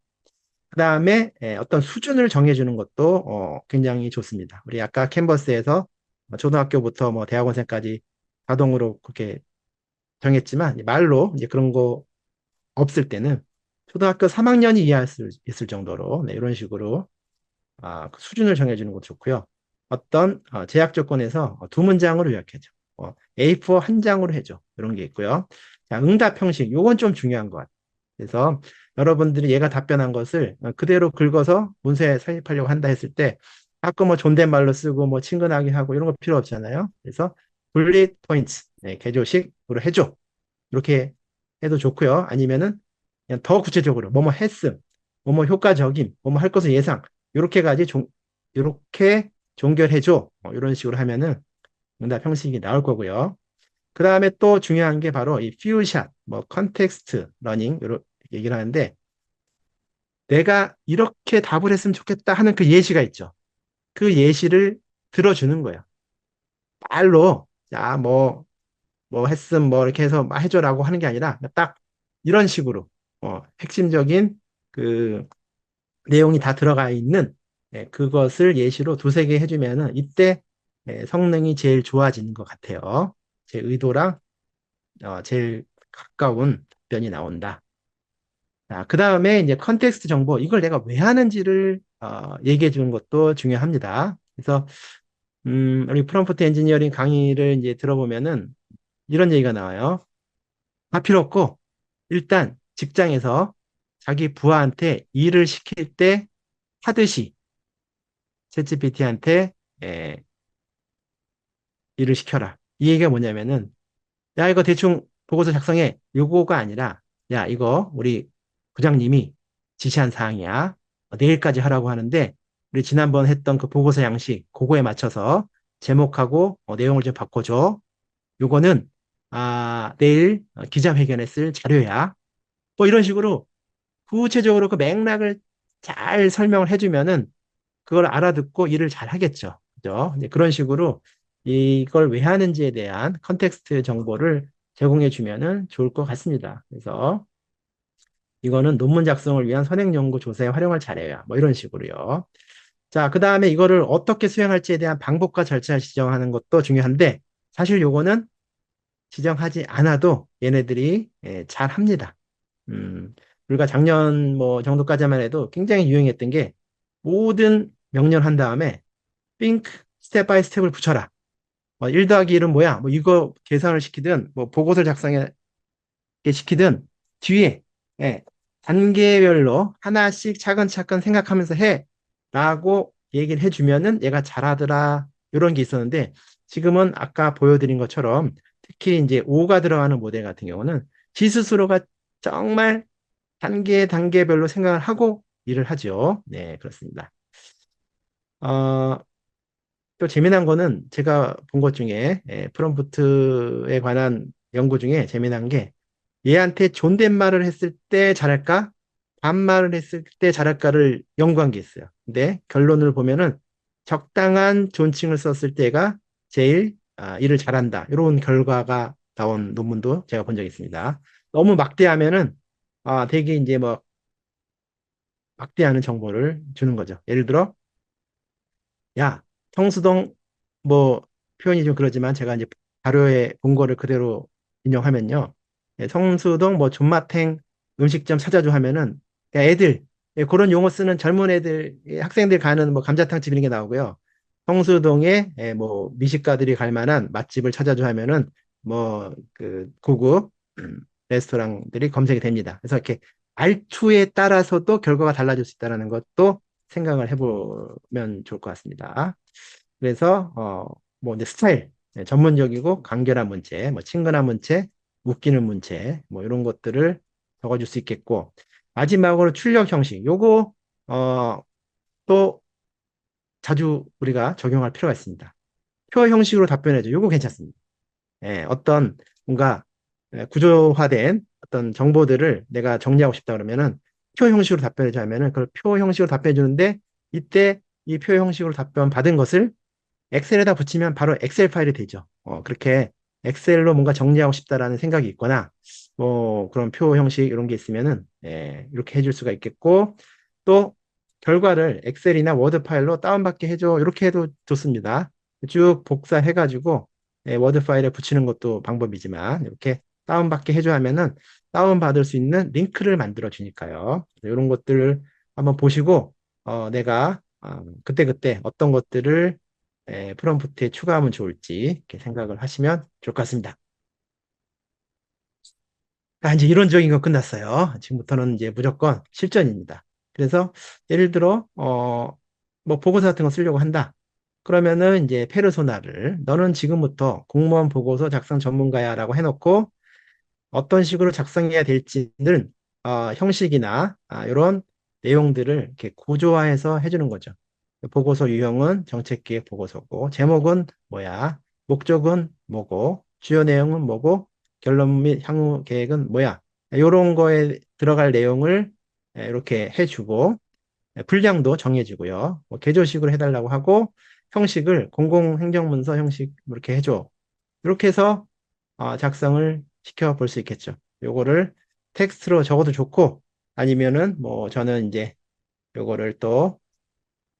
그 다음에 어떤 수준을 정해주는 것도 굉장히 좋습니다. 우리 아까 캔버스에서 초등학교부터 뭐 대학원생까지 자동으로 그렇게 정했지만 말로 이제 그런 거 없을 때는 초등학교 3학년이 이해할 수 있을 정도로 네, 이런 식으로 그 수준을 정해주는 것도 좋고요. 어떤 제약 조건에서 두 문장으로 요약해줘. A4 한 장으로 해줘. 이런 게 있고요. 자, 응답 형식. 요건 좀 중요한 것 같아요. 그래서 여러분들이 얘가 답변한 것을 그대로 긁어서 문서에 삽입하려고 한다 했을 때 가끔 뭐 존댓말로 쓰고 뭐 친근하게 하고 이런 거 필요 없잖아요. 그래서 bullet points, 네, 개조식으로 해줘. 이렇게 해도 좋고요. 아니면은 그냥 더 구체적으로 뭐뭐 했음, 뭐뭐 효과적임, 뭐뭐 할 것을 예상 이렇게까지 이렇게 종결해줘. 이런 식으로 하면은 응답 형식이 나올 거고요. 그 다음에 또 중요한 게 바로 이 퓨샷, 뭐 컨텍스트 러닝 이런 얘기를 하는데 내가 이렇게 답을 했으면 좋겠다 하는 그 예시가 있죠. 그 예시를 들어주는 거예요. 말로 자, 뭐 했음 뭐 이렇게 해서 막 해줘라고 하는 게 아니라 딱 이런 식으로 핵심적인 그 내용이 다 들어가 있는 그것을 예시로 두세 개 해주면은 이때 성능이 제일 좋아지는 것 같아요. 제 의도랑 제일 가까운 답변이 나온다. 자, 그 다음에 이제 컨텍스트 정보, 이걸 내가 왜 하는지를 얘기해 주는 것도 중요합니다. 그래서 우리 프롬프트 엔지니어링 강의를 이제 들어보면은 이런 얘기가 나와요. 다 필요 없고 일단 직장에서 자기 부하한테 일을 시킬 때 하듯이 챗GPT한테 일을 시켜라. 이 얘기가 뭐냐면은 야 이거 대충 보고서 작성해. 요거가 아니라 야 이거 우리 부장님이 지시한 사항이야. 내일까지 하라고 하는데 우리 지난번 했던 그 보고서 양식 그거에 맞춰서 제목하고 내용을 좀 바꿔줘. 요거는 내일 기자회견에 쓸 자료야. 뭐 이런 식으로 구체적으로 그 맥락을 잘 설명을 해주면은 그걸 알아듣고 일을 잘 하겠죠. 그죠? 이제 그런 식으로 이걸 왜 하는지에 대한 컨텍스트 정보를 제공해 주면은 좋을 것 같습니다. 그래서 이거는 논문 작성을 위한 선행 연구 조사에 활용할 자료야. 뭐 이런 식으로요. 자, 그 다음에 이거를 어떻게 수행할지에 대한 방법과 절차를 지정하는 것도 중요한데 사실 요거는 지정하지 않아도 얘네들이 잘 합니다. 우리가 작년 뭐 정도까지만 해도 굉장히 유행했던 게 모든 명령 한 다음에 think 스텝 바이 스텝을 붙여라. 1 더하기 1은 뭐야? 뭐 이거 계산을 시키든 뭐 보고서를 작성하게 시키든 뒤에 예, 단계별로 하나씩 차근차근 생각하면서 해 라고 얘기를 해주면은 얘가 잘하더라 이런 게 있었는데 지금은 아까 보여드린 것처럼 특히 이제 5가 들어가는 모델 같은 경우는 지 스스로가 정말 단계별로 생각을 하고 일을 하죠. 네, 그렇습니다. 어, 또 재미난 거는 제가 본 것 중에 프롬프트에 관한 연구 중에 재미난 게 얘한테 존댓말을 했을 때 잘할까? 반말을 했을 때 잘할까를 연구한 게 있어요. 근데 결론을 보면은 적당한 존칭을 썼을 때가 제일 일을 잘한다. 이런 결과가 나온 논문도 제가 본 적이 있습니다. 너무 막대하면은 되게 이제 뭐 막대하는 정보를 주는 거죠. 예를 들어 야, 성수동 뭐 표현이 좀 그러지만 제가 이제 자료에 본 거를 그대로 인용하면요. 성수동 뭐 존맛탱 음식점 찾아줘 하면은 야, 애들 그런 용어 쓰는 젊은 애들 학생들 가는 뭐 감자탕집 이런 게 나오고요. 성수동에 뭐 미식가들이 갈 만한 맛집을 찾아줘 하면은 뭐 그 고급 레스토랑들이 검색이 됩니다. 그래서 이렇게 말투에 따라서도 결과가 달라질 수 있다는 것도 생각을 해보면 좋을 것 같습니다. 그래서 뭐 이제 스타일 전문적이고 간결한 문체, 뭐 친근한 문체, 웃기는 문체, 뭐 이런 것들을 적어줄 수 있겠고 마지막으로 출력 형식. 요거 또 자주 우리가 적용할 필요가 있습니다. 표 형식으로 답변해줘. 요거 괜찮습니다. 어떤 뭔가 구조화된 어떤 정보들을 내가 정리하고 싶다 그러면은 표 형식으로 답변해 주면은 그걸 표 형식으로 답변해 주는데 이때 이 표 형식으로 답변 받은 것을 엑셀에다 붙이면 바로 엑셀 파일이 되죠. 그렇게 엑셀로 뭔가 정리하고 싶다라는 생각이 있거나, 뭐, 그런 표 형식 이런 게 있으면은, 이렇게 해줄 수가 있겠고, 또, 결과를 엑셀이나 워드 파일로 다운받게 해줘. 이렇게 해도 좋습니다. 쭉 복사해가지고, 워드 파일에 붙이는 것도 방법이지만, 이렇게 다운받게 해줘 하면은, 다운받을 수 있는 링크를 만들어 주니까요. 이런 것들을 한번 보시고, 내가, 그때그때 어떤 것들을 프롬프트에 추가하면 좋을지 이렇게 생각을 하시면 좋을 것 같습니다. 이제 이론적인 거 끝났어요. 지금부터는 이제 무조건 실전입니다. 그래서 예를 들어 뭐 보고서 같은 거 쓰려고 한다. 그러면은 이제 페르소나를 너는 지금부터 공무원 보고서 작성 전문가야라고 해놓고 어떤 식으로 작성해야 될지는 형식이나 이런 내용들을 이렇게 구조화해서 해주는 거죠. 보고서 유형은 정책기획 보고서고, 제목은 뭐야, 목적은 뭐고, 주요 내용은 뭐고, 결론 및 향후 계획은 뭐야. 이런 거에 들어갈 내용을 이렇게 해주고, 분량도 정해지고요. 뭐 개조식으로 해달라고 하고, 형식을 공공행정문서 형식 이렇게 해줘. 이렇게 해서 작성을 시켜 볼 수 있겠죠. 요거를 텍스트로 적어도 좋고 아니면은 뭐 저는 이제 요거를 또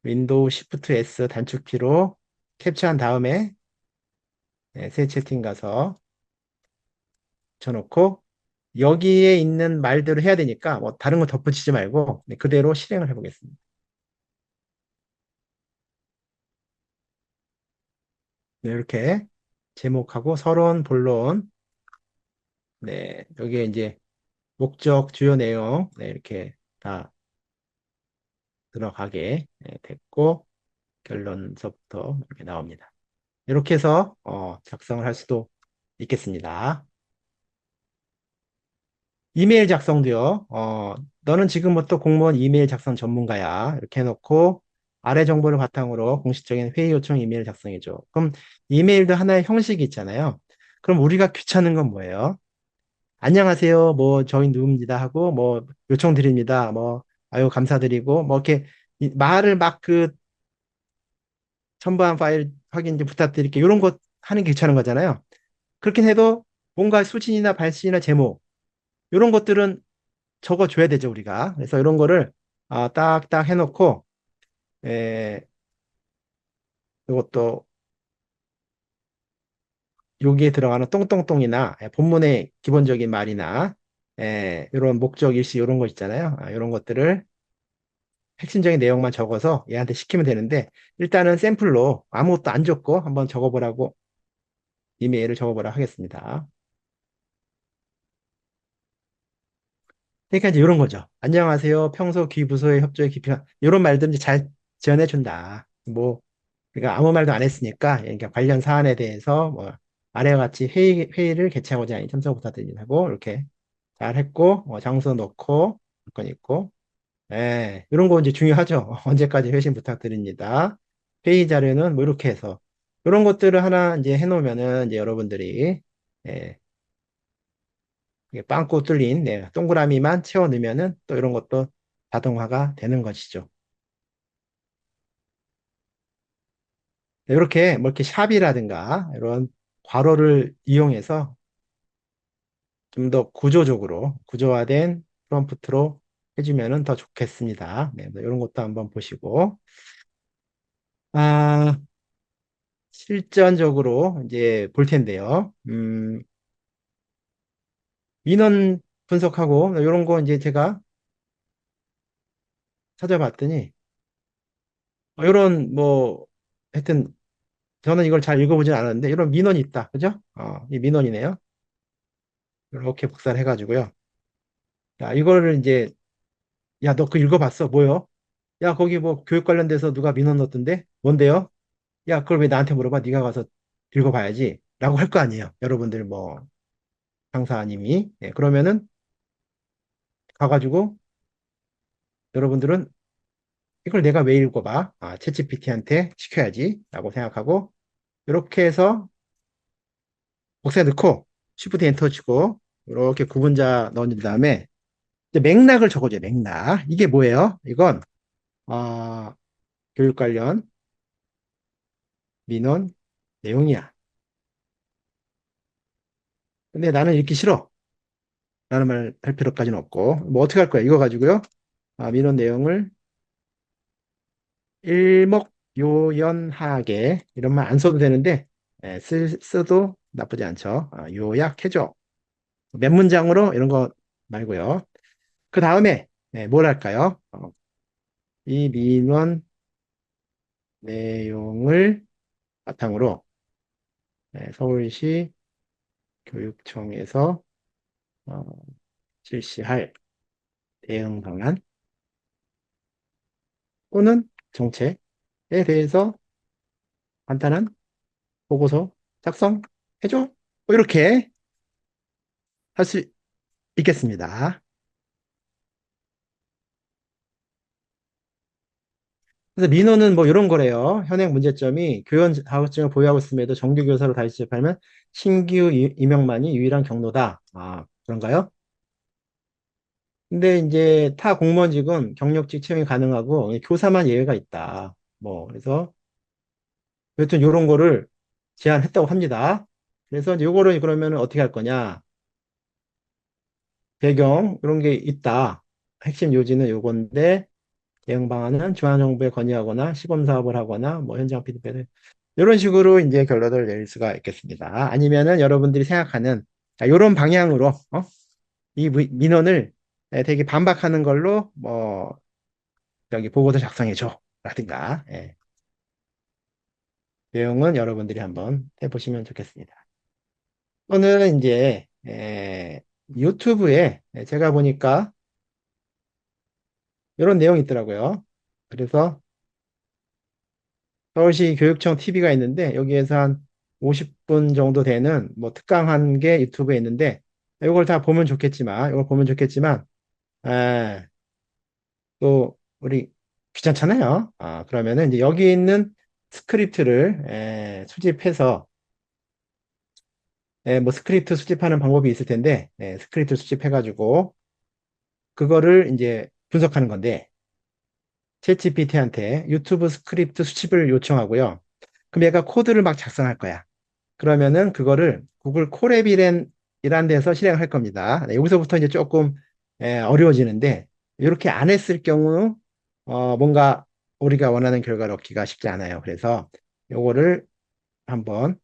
윈도우 시프트 S 단축키로 캡처한 다음에 새 채팅 가서 붙여놓고 여기에 있는 말대로 해야 되니까 뭐 다른 거 덧붙이지 말고 그대로 실행을 해보겠습니다. 네, 이렇게 제목하고 서론, 본론, 네, 여기에 이제 목적, 주요 내용, 네, 이렇게 다 들어가게 됐고 결론서부터 이렇게 나옵니다. 이렇게 해서 작성을 할 수도 있겠습니다. 이메일 작성도요. 너는 지금부터 공무원 이메일 작성 전문가야. 이렇게 해놓고 아래 정보를 바탕으로 공식적인 회의 요청 이메일 작성해줘. 그럼 이메일도 하나의 형식이 있잖아요. 그럼 우리가 귀찮은 건 뭐예요? 안녕하세요. 뭐 저희 누굽니다 하고 뭐 요청 드립니다. 뭐 아유 감사드리고 뭐 이렇게 말을 막 그 첨부한 파일 확인 좀 부탁드릴게요. 이런 거 하는 게 귀찮은 거잖아요. 그렇게 해도 뭔가 수진이나 발신이나 제목 이런 것들은 적어줘야 되죠 우리가. 그래서 이런 거를 딱딱 해놓고 에, 이것도 여기에 들어가는 똥똥똥이나 본문의 기본적인 말이나 이런 목적 일시 이런 거 있잖아요. 이런 것들을 핵심적인 내용만 적어서 얘한테 시키면 되는데 일단은 샘플로 아무것도 안 적고 한번 적어보라고 이메일을 적어보라 하겠습니다. 그러니까 이제 이런 거죠. 안녕하세요. 평소 기부서의 협조에 기필한 이런 말들 이제 잘 지어내준다. 뭐 그러니까 아무 말도 안 했으니까 그러니까 관련 사안에 대해서 뭐 아래와 같이 회의를 개최하고자 하니 참석 부탁드린다고 이렇게 잘 했고 장소 넣고 조건 있고 이런 거 이제 중요하죠. 언제까지 회신 부탁드립니다. 회의 자료는 뭐 이렇게 해서 이런 것들을 하나 이제 해놓으면은 이제 여러분들이 예, 이게 빵꾸 뚫린 동그라미만 채워 넣으면은 또 이런 것도 자동화가 되는 것이죠. 이렇게 뭐 이렇게 샵이라든가 이런 괄호를 이용해서 좀 더 구조적으로 구조화된 프롬프트로 해주면은 더 좋겠습니다. 네, 뭐 이런 것도 한번 보시고 아, 실전적으로 이제 볼 텐데요. 민원 분석하고 이런 거 이제 제가 찾아봤더니 이런 뭐 하여튼 저는 이걸 잘 읽어보진 않았는데 이런 민원이 있다. 그죠? 이 민원이네요. 이렇게 복사를 해가지고요. 야, 이거를 이제 야, 너 그거 읽어봤어? 뭐요? 야, 거기 뭐 교육 관련돼서 누가 민원 넣었던데? 뭔데요? 야, 그걸 왜 나한테 물어봐? 네가 가서 읽어봐야지. 라고 할 거 아니에요. 여러분들 뭐 상사님이. 그러면은 가가지고 여러분들은 이걸 내가 왜 읽어봐? 챗GPT한테 시켜야지. 라고 생각하고 이렇게 해서 복사해 넣고 Shift 엔터 치고 이렇게 구분자 넣은 다음에 이제 맥락을 적어줘요. 맥락. 이게 뭐예요? 이건 어, 교육 관련 민원 내용이야. 근데 나는 읽기 싫어. 라는 말 할 필요까지는 없고 뭐 어떻게 할 거야? 이거 가지고요. 민원 내용을 일목요연하게 이런 말 안 써도 되는데 써도 나쁘지 않죠. 요약해줘. 몇 문장으로 이런 거 말고요. 그 다음에 뭘 할까요? 이 민원 내용을 바탕으로 서울시 교육청에서 어, 실시할 대응 방안 또는 정책에 대해서 간단한 보고서 작성해줘. 뭐 이렇게 할 수 있겠습니다. 그래서 민원은 뭐 이런 거래요. 현행 문제점이 교원 자격증을 보유하고 있음에도 정규 교사로 다시 지급하면 신규 임용만이 유일한 경로다. 그런가요? 근데 이제 타 공무원직은 경력직 채용이 가능하고 교사만 예외가 있다. 뭐 그래서 여튼 이런 거를 제안했다고 합니다. 그래서 이제 요거를 그러면 어떻게 할 거냐? 배경 이런 게 있다. 핵심 요지는 요건데 대응 방안은 중앙정부에 건의하거나 시범 사업을 하거나 뭐 현장 피드백을 이런 식으로 이제 결론을 내릴 수가 있겠습니다. 아니면은 여러분들이 생각하는 이런 방향으로 이 민원을 되게 반박하는 걸로 뭐 여기 보고서 작성해 줘 라든가 내용은 여러분들이 한번 해보시면 좋겠습니다. 또는 이제 유튜브에 제가 보니까 이런 내용이 있더라고요. 그래서 서울시 교육청 TV가 있는데 여기에서 한 50분 정도 되는 뭐 특강한 게 유튜브에 있는데 이걸 다 보면 좋겠지만 이걸 보면 좋겠지만 에, 또 우리 귀찮잖아요. 그러면은 이제 여기 있는 스크립트를 수집해서 뭐 스크립트 수집하는 방법이 있을 텐데 스크립트 수집해가지고 그거를 이제 분석하는 건데 챗GPT한테 유튜브 스크립트 수집을 요청하고요. 그럼 얘가 코드를 막 작성할 거야. 그러면은 그거를 구글 콜앱이란 데서 실행할 겁니다. 여기서부터 이제 조금 어려워지는데 이렇게 안 했을 경우 뭔가 우리가 원하는 결과를 얻기가 쉽지 않아요. 그래서 요거를 한번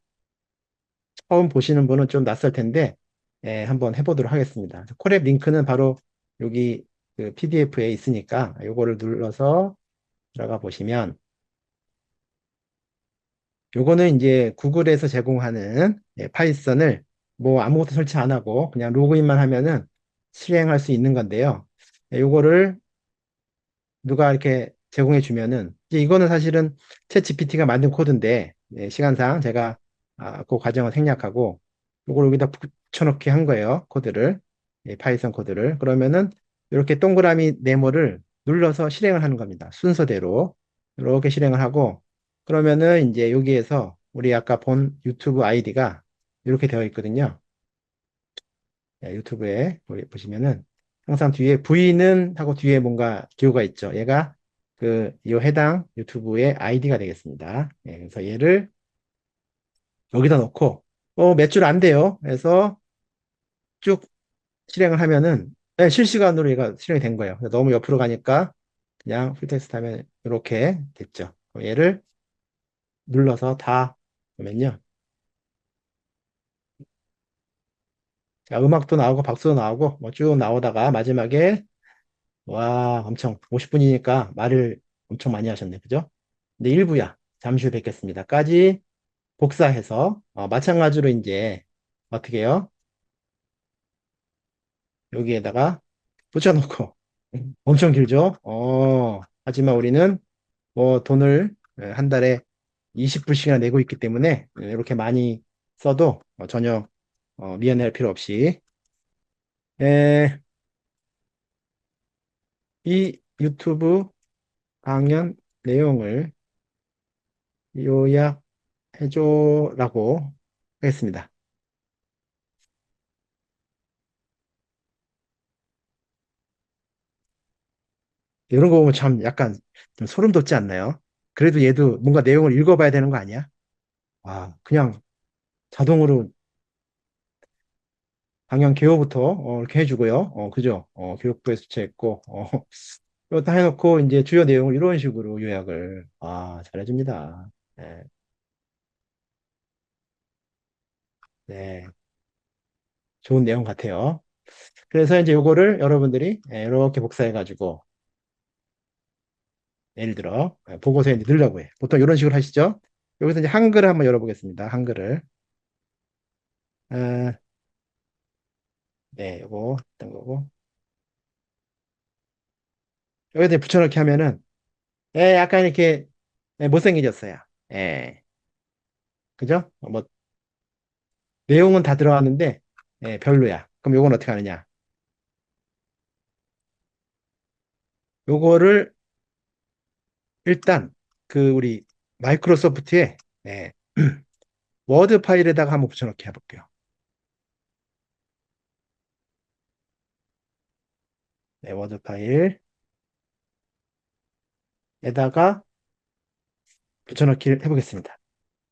처음 보시는 분은 좀 낯설 텐데 한번 해보도록 하겠습니다. 콜앱 링크는 바로 여기 그 PDF에 있으니까 요거를 눌러서 들어가 보시면 요거는 이제 구글에서 제공하는 파이썬을 뭐 아무것도 설치 안 하고 그냥 로그인만 하면은 실행할 수 있는 건데요. 요거를 누가 이렇게 제공해 주면은 이제 이거는 사실은 챗 GPT가 만든 코드인데 시간상 제가 그 과정을 생략하고 요걸 여기다 붙여넣기 한 거예요. 코드를 파이썬 코드를 그러면은 이렇게 동그라미 네모를 눌러서 실행을 하는 겁니다. 순서대로 이렇게 실행을 하고 그러면은 이제 여기에서 우리 아까 본 유튜브 아이디가 이렇게 되어 있거든요. 유튜브에 보시면은 항상 뒤에 V는 하고 뒤에 뭔가 기호가 있죠. 얘가 이 해당 유튜브의 아이디가 되겠습니다. 그래서 얘를 여기다 넣고 몇 줄 안 돼요. 그래서 쭉 실행을 하면은 실시간으로 얘가 실행이 된 거예요. 너무 옆으로 가니까 그냥 풀텍스트 하면 이렇게 됐죠. 얘를 눌러서 다 보면요. 자, 음악도 나오고 박수도 나오고 뭐 쭉 나오다가 마지막에 와, 엄청 50분이니까 말을 엄청 많이 하셨네. 그죠? 근데 일부야. 잠시 후 뵙겠습니다.까지 복사해서 마찬가지로 이제 어떻게 해요? 여기에다가 붙여놓고 엄청 길죠? 하지만 우리는 뭐 돈을 한 달에 20불씩이나 내고 있기 때문에 이렇게 많이 써도 전혀 미안해할 필요 없이 에, 이 유튜브 강연 내용을 요약해줘라고 하겠습니다. 이런 거 보면 참 약간 좀 소름 돋지 않나요? 그래도 얘도 뭔가 내용을 읽어봐야 되는 거 아니야? 아, 그냥 자동으로 방향 개요부터 이렇게 해주고요. 그죠? 교육부에 수치했고, 이거 다 해놓고 이제 주요 내용을 이런 식으로 요약을, 잘해줍니다. 네, 네, 좋은 내용 같아요. 그래서 이제 요거를 여러분들이 이렇게 복사해가지고, 예를 들어, 보고서에 이제 넣으려고 해. 보통 이런 식으로 하시죠? 여기서 이제 한글을 한번 열어보겠습니다. 한글을. 아, 네, 요거, 어떤 거고. 여기다 붙여넣기 하면은, 약간 이렇게 못생겨졌어요. 예, 그죠? 뭐, 내용은 다 들어갔는데, 별로야. 그럼 요건 어떻게 하느냐? 요거를 일단, 우리 마이크로소프트에, 예, 워드 파일에다가 한번 붙여넣기 해볼게요. 네, 워드 파일에다가 붙여넣기를 해보겠습니다.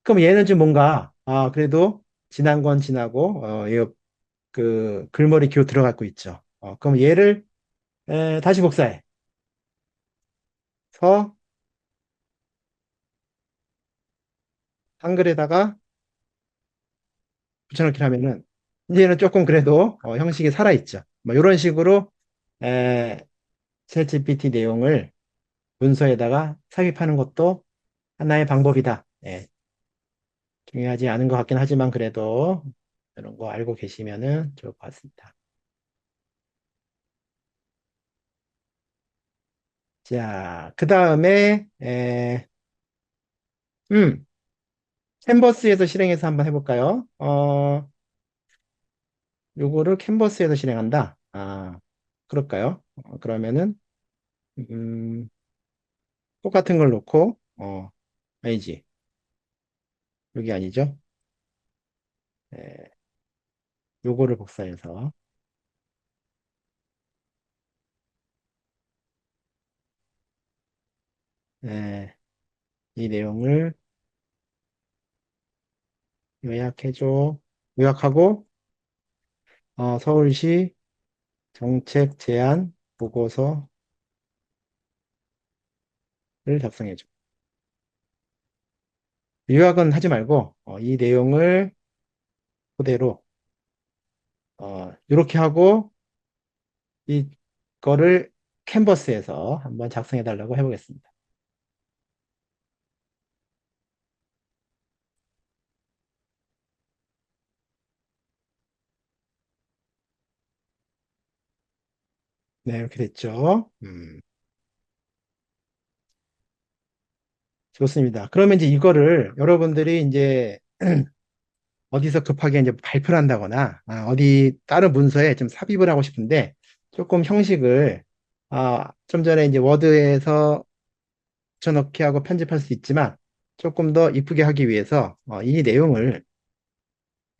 그럼 얘는 좀 뭔가, 그래도 지난 건 지나고, 이 글머리 기호 들어가고 있죠. 그럼 얘를 다시 복사해. 서 한글에다가 붙여넣기를 하면은 이제는 조금 그래도 형식이 살아있죠. 뭐 이런 식으로 에, 챗GPT 내용을 문서에다가 삽입하는 것도 하나의 방법이다. 중요하지 않은 것 같긴 하지만 그래도 이런 거 알고 계시면은 좋을 것 같습니다. 자, 그 다음에 음, 캔버스에서 실행해서 한번 해볼까요? 요거를 캔버스에서 실행한다. 그럴까요? 그러면은 음, 똑같은 걸 놓고 아니지. 여기 아니죠? 에, 요거를 복사해서 에, 이 내용을 요약해줘. 요약하고 서울시 정책 제안 보고서를 작성해줘. 요약은 하지 말고 이 내용을 그대로 이렇게 하고 이거를 캔버스에서 한번 작성해 달라고 해보겠습니다. 네, 이렇게 됐죠. 좋습니다. 그러면 이제 이거를 여러분들이 이제 어디서 급하게 이제 발표를 한다거나, 어디 다른 문서에 좀 삽입을 하고 싶은데, 조금 형식을, 좀 전에 이제 워드에서 붙여넣기 하고 편집할 수 있지만, 조금 더 이쁘게 하기 위해서, 이 내용을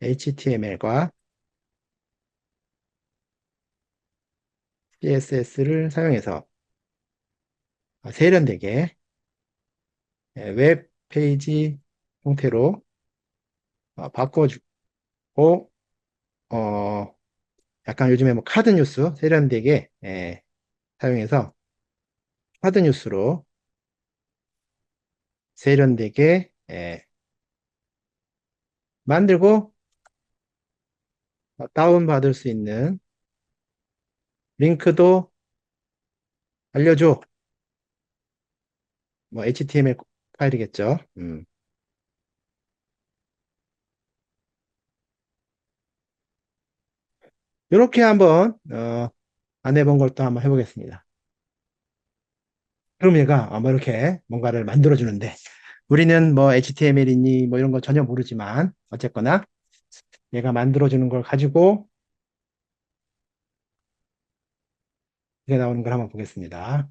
HTML과 CSS를 사용해서 세련되게 웹 페이지 형태로 바꿔주고, 어, 약간 요즘에 뭐 카드 뉴스 세련되게 사용해서 카드 뉴스로 세련되게 만들고 다운받을 수 있는 링크도 알려줘. 뭐 HTML 파일이겠죠. 이렇게 한번 안 해본 걸 또 한번 해보겠습니다. 그럼 얘가 뭐 이렇게 뭔가를 만들어주는데 우리는 뭐 HTML이니 뭐 이런 거 전혀 모르지만 어쨌거나 얘가 만들어주는 걸 가지고 이게 나오는 걸 한번 보겠습니다.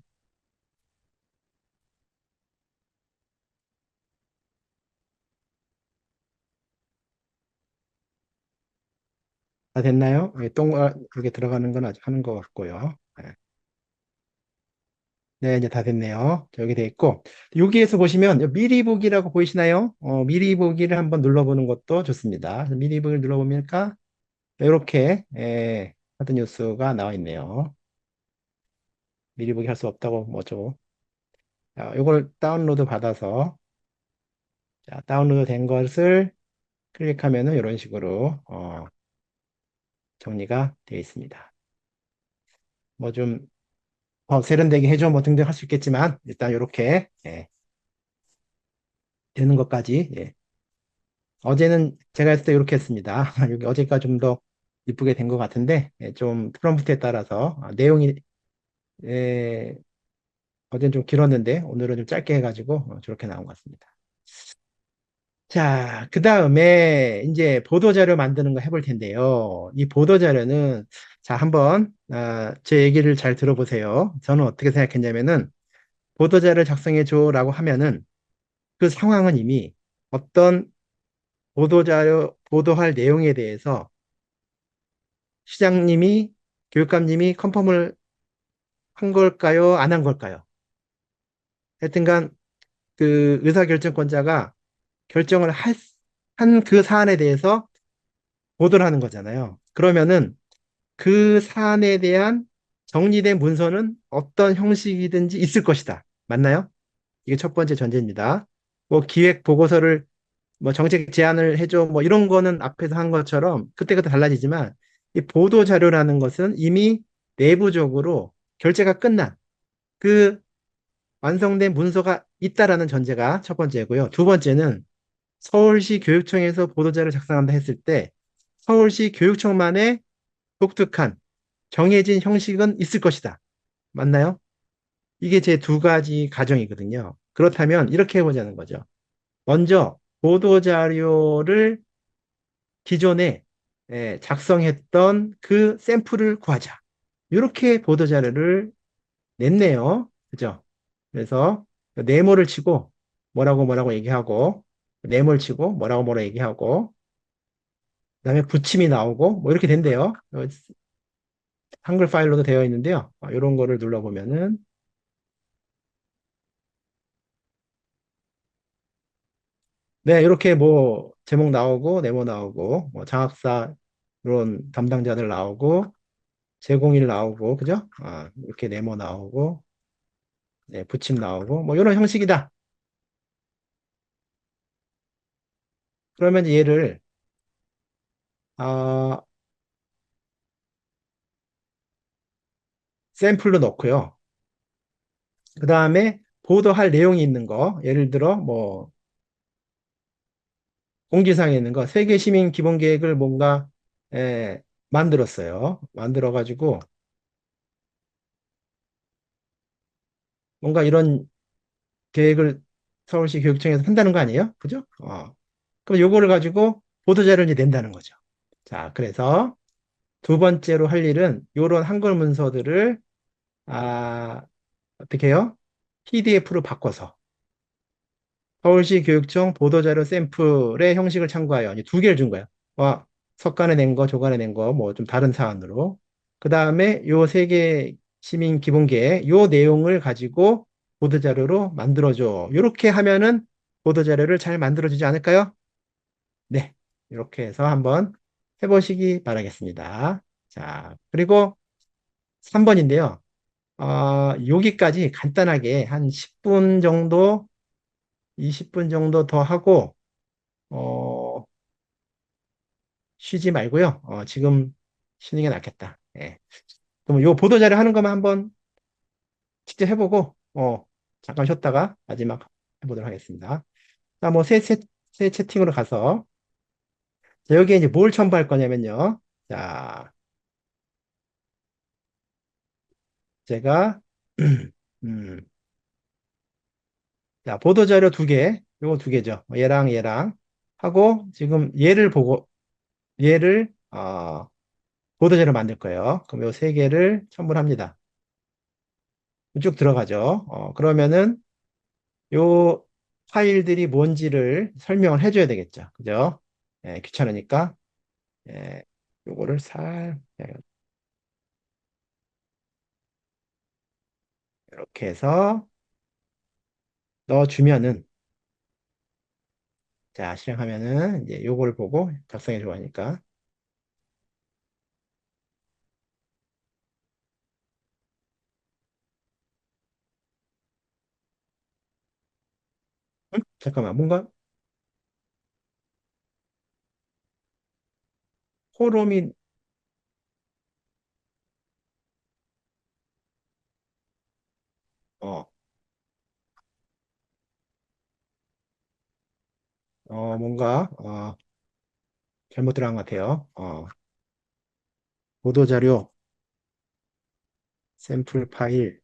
다 됐나요? 똥 이렇게 들어가는 건 아직 하는 것 같고요. 네. 네, 이제 다 됐네요. 여기 돼 있고, 여기에서 보시면 미리 보기라고 보이시나요? 미리 보기를 한번 눌러보는 것도 좋습니다. 미리 보기를 눌러보니까 이렇게 하드 뉴스가 나와 있네요. 미리 보기 할 수 없다고 뭐죠? 자, 이걸 다운로드 받아서 자, 다운로드 된 것을 클릭하면은 이런 식으로 정리가 되어 있습니다. 뭐 좀 세련되게 해줘 뭐 등등 할 수 있겠지만 일단 이렇게 되는 것까지 어제는 제가 했을 때 이렇게 했습니다. 여기 어제가 좀 더 이쁘게 된 것 같은데 좀 프롬프트에 따라서 내용이 예, 어제는 좀 길었는데 오늘은 좀 짧게 해가지고 저렇게 나온 것 같습니다. 자, 그 다음에 이제 보도자료 만드는 거 해볼 텐데요. 이 보도자료는 자, 한번 제 얘기를 잘 들어보세요. 저는 어떻게 생각했냐면은 보도자료 작성해 줘라고 하면은 그 상황은 이미 어떤 보도자료, 보도할 내용에 대해서 시장님이, 교육감님이 컨펌을 한 걸까요? 안 한 걸까요? 하여튼간 그 의사결정권자가 결정을 한 그 사안에 대해서 보도를 하는 거잖아요. 그러면은 그 사안에 대한 정리된 문서는 어떤 형식이든지 있을 것이다. 맞나요? 이게 첫 번째 전제입니다. 뭐 기획 보고서를 뭐 정책 제안을 해줘 뭐 이런 거는 앞에서 한 것처럼 그때그때 달라지지만 이 보도 자료라는 것은 이미 내부적으로 결제가 끝난 그 완성된 문서가 있다라는 전제가 첫 번째고요. 두 번째는 서울시 교육청에서 보도자를 작성한다 했을 때 서울시 교육청만의 독특한 정해진 형식은 있을 것이다. 맞나요? 이게 제 두 가지 가정이거든요. 그렇다면 이렇게 해보자는 거죠. 먼저 보도자료를 기존에 작성했던 그 샘플을 구하자. 이렇게 보도자료를 냈네요. 그죠? 그래서 네모를 치고 뭐라고 뭐라고 얘기하고 네모를 치고 뭐라고 뭐라고 얘기하고 그다음에 붙임이 나오고 뭐 이렇게 된대요. 한글 파일로도 되어 있는데요. 이런 거를 눌러보면은 네, 이렇게 뭐 제목 나오고 네모 나오고 뭐 장학사 이런 담당자들 나오고 제공일 나오고 그죠? 이렇게 네모 나오고 네, 붙임 나오고 뭐 이런 형식이다. 그러면 얘를 아, 샘플로 넣고요. 그 다음에 보도할 내용이 있는 거 예를 들어 뭐 공지사항에 있는 거 세계 시민 기본 계획을 뭔가 만들었어요. 만들어 가지고 뭔가 이런 계획을 서울시 교육청에서 한다는 거 아니에요? 그죠? 그럼 요거를 가지고 보도자료를 이제 낸다는 거죠. 자, 그래서 두 번째로 할 일은 요런 한글 문서들을 아, 어떻게 해요? PDF로 바꿔서 서울시 교육청 보도자료 샘플의 형식을 참고하여 이제 두 개를 준 거예요. 석간에 낸 거, 조간에 낸 거, 뭐 좀 다른 사안으로. 그 다음에 요 세 개 시민 기본계 요 내용을 가지고 보도자료로 만들어줘. 이렇게 하면은 보도자료를 잘 만들어주지 않을까요? 네. 이렇게 해서 한번 해보시기 바라겠습니다. 자, 그리고 3번인데요. 여기까지 간단하게 한 10분 정도, 20분 정도 더 하고, 어, 쉬지 말고요. 지금 쉬는 게 낫겠다. 예. 그럼 요 보도자료 하는 것만 한번 직접 해보고, 잠깐 쉬었다가 마지막 해보도록 하겠습니다. 자, 뭐, 새 채팅으로 가서, 자, 여기에 이제 뭘 첨부할 거냐면요. 자, 제가, 음, 자, 보도자료 두 개, 요거 두 개죠. 얘랑 얘랑 하고, 지금 얘를, 보도자료 만들 거예요. 그럼 요 세 개를 첨부합니다. 쭉 들어가죠. 그러면은 요 파일들이 뭔지를 설명을 해줘야 되겠죠. 그죠? 귀찮으니까, 예, 요거를 이렇게 해서 넣어주면은, 자, 실행하면은, 이제 요걸 보고 작성해 줘 하니까. 응? 잠깐만, 뭔가 호롬이, 어, 뭔가, 잘못 들어간 것 같아요. 보도자료, 샘플 파일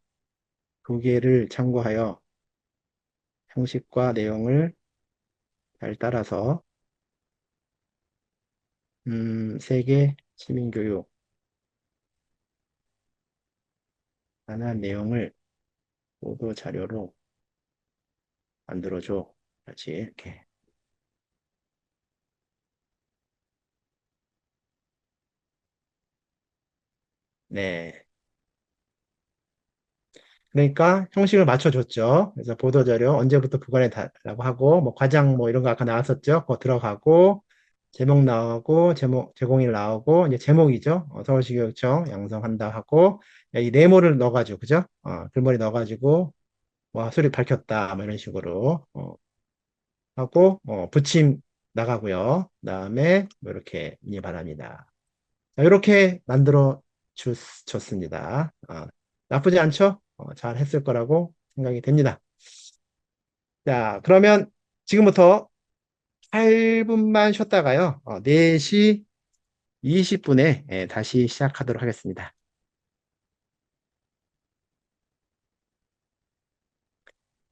두 개를 참고하여 형식과 내용을 잘 따라서, 세계 시민교육, 관한 내용을 보도자료로 만들어줘. 그렇지, 이렇게. 네. 그러니까 형식을 맞춰줬죠. 그래서 보도자료 언제부터 보관해 달라고 하고, 뭐 과장 뭐 이런 거 아까 나왔었죠. 그거 들어가고, 제목 나오고, 제공일 나오고, 이제 제목이죠. 서울시교육청 양성한다 하고, 이 네모를 넣어가지고, 그죠? 글머리 넣어가지고, 와, 소리 밝혔다. 뭐 이런 식으로, 하고, 붙임 나가고요. 그다음에 뭐 이렇게 이 바랍니다. 자, 이렇게 만들어 줬습니다. 나쁘지 않죠? 잘 했을 거라고 생각이 됩니다. 자, 그러면 지금부터 8분만 쉬었다가요. 4시 20분에 다시 시작하도록 하겠습니다.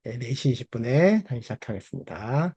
네, 4시 20분에 다시 시작하겠습니다.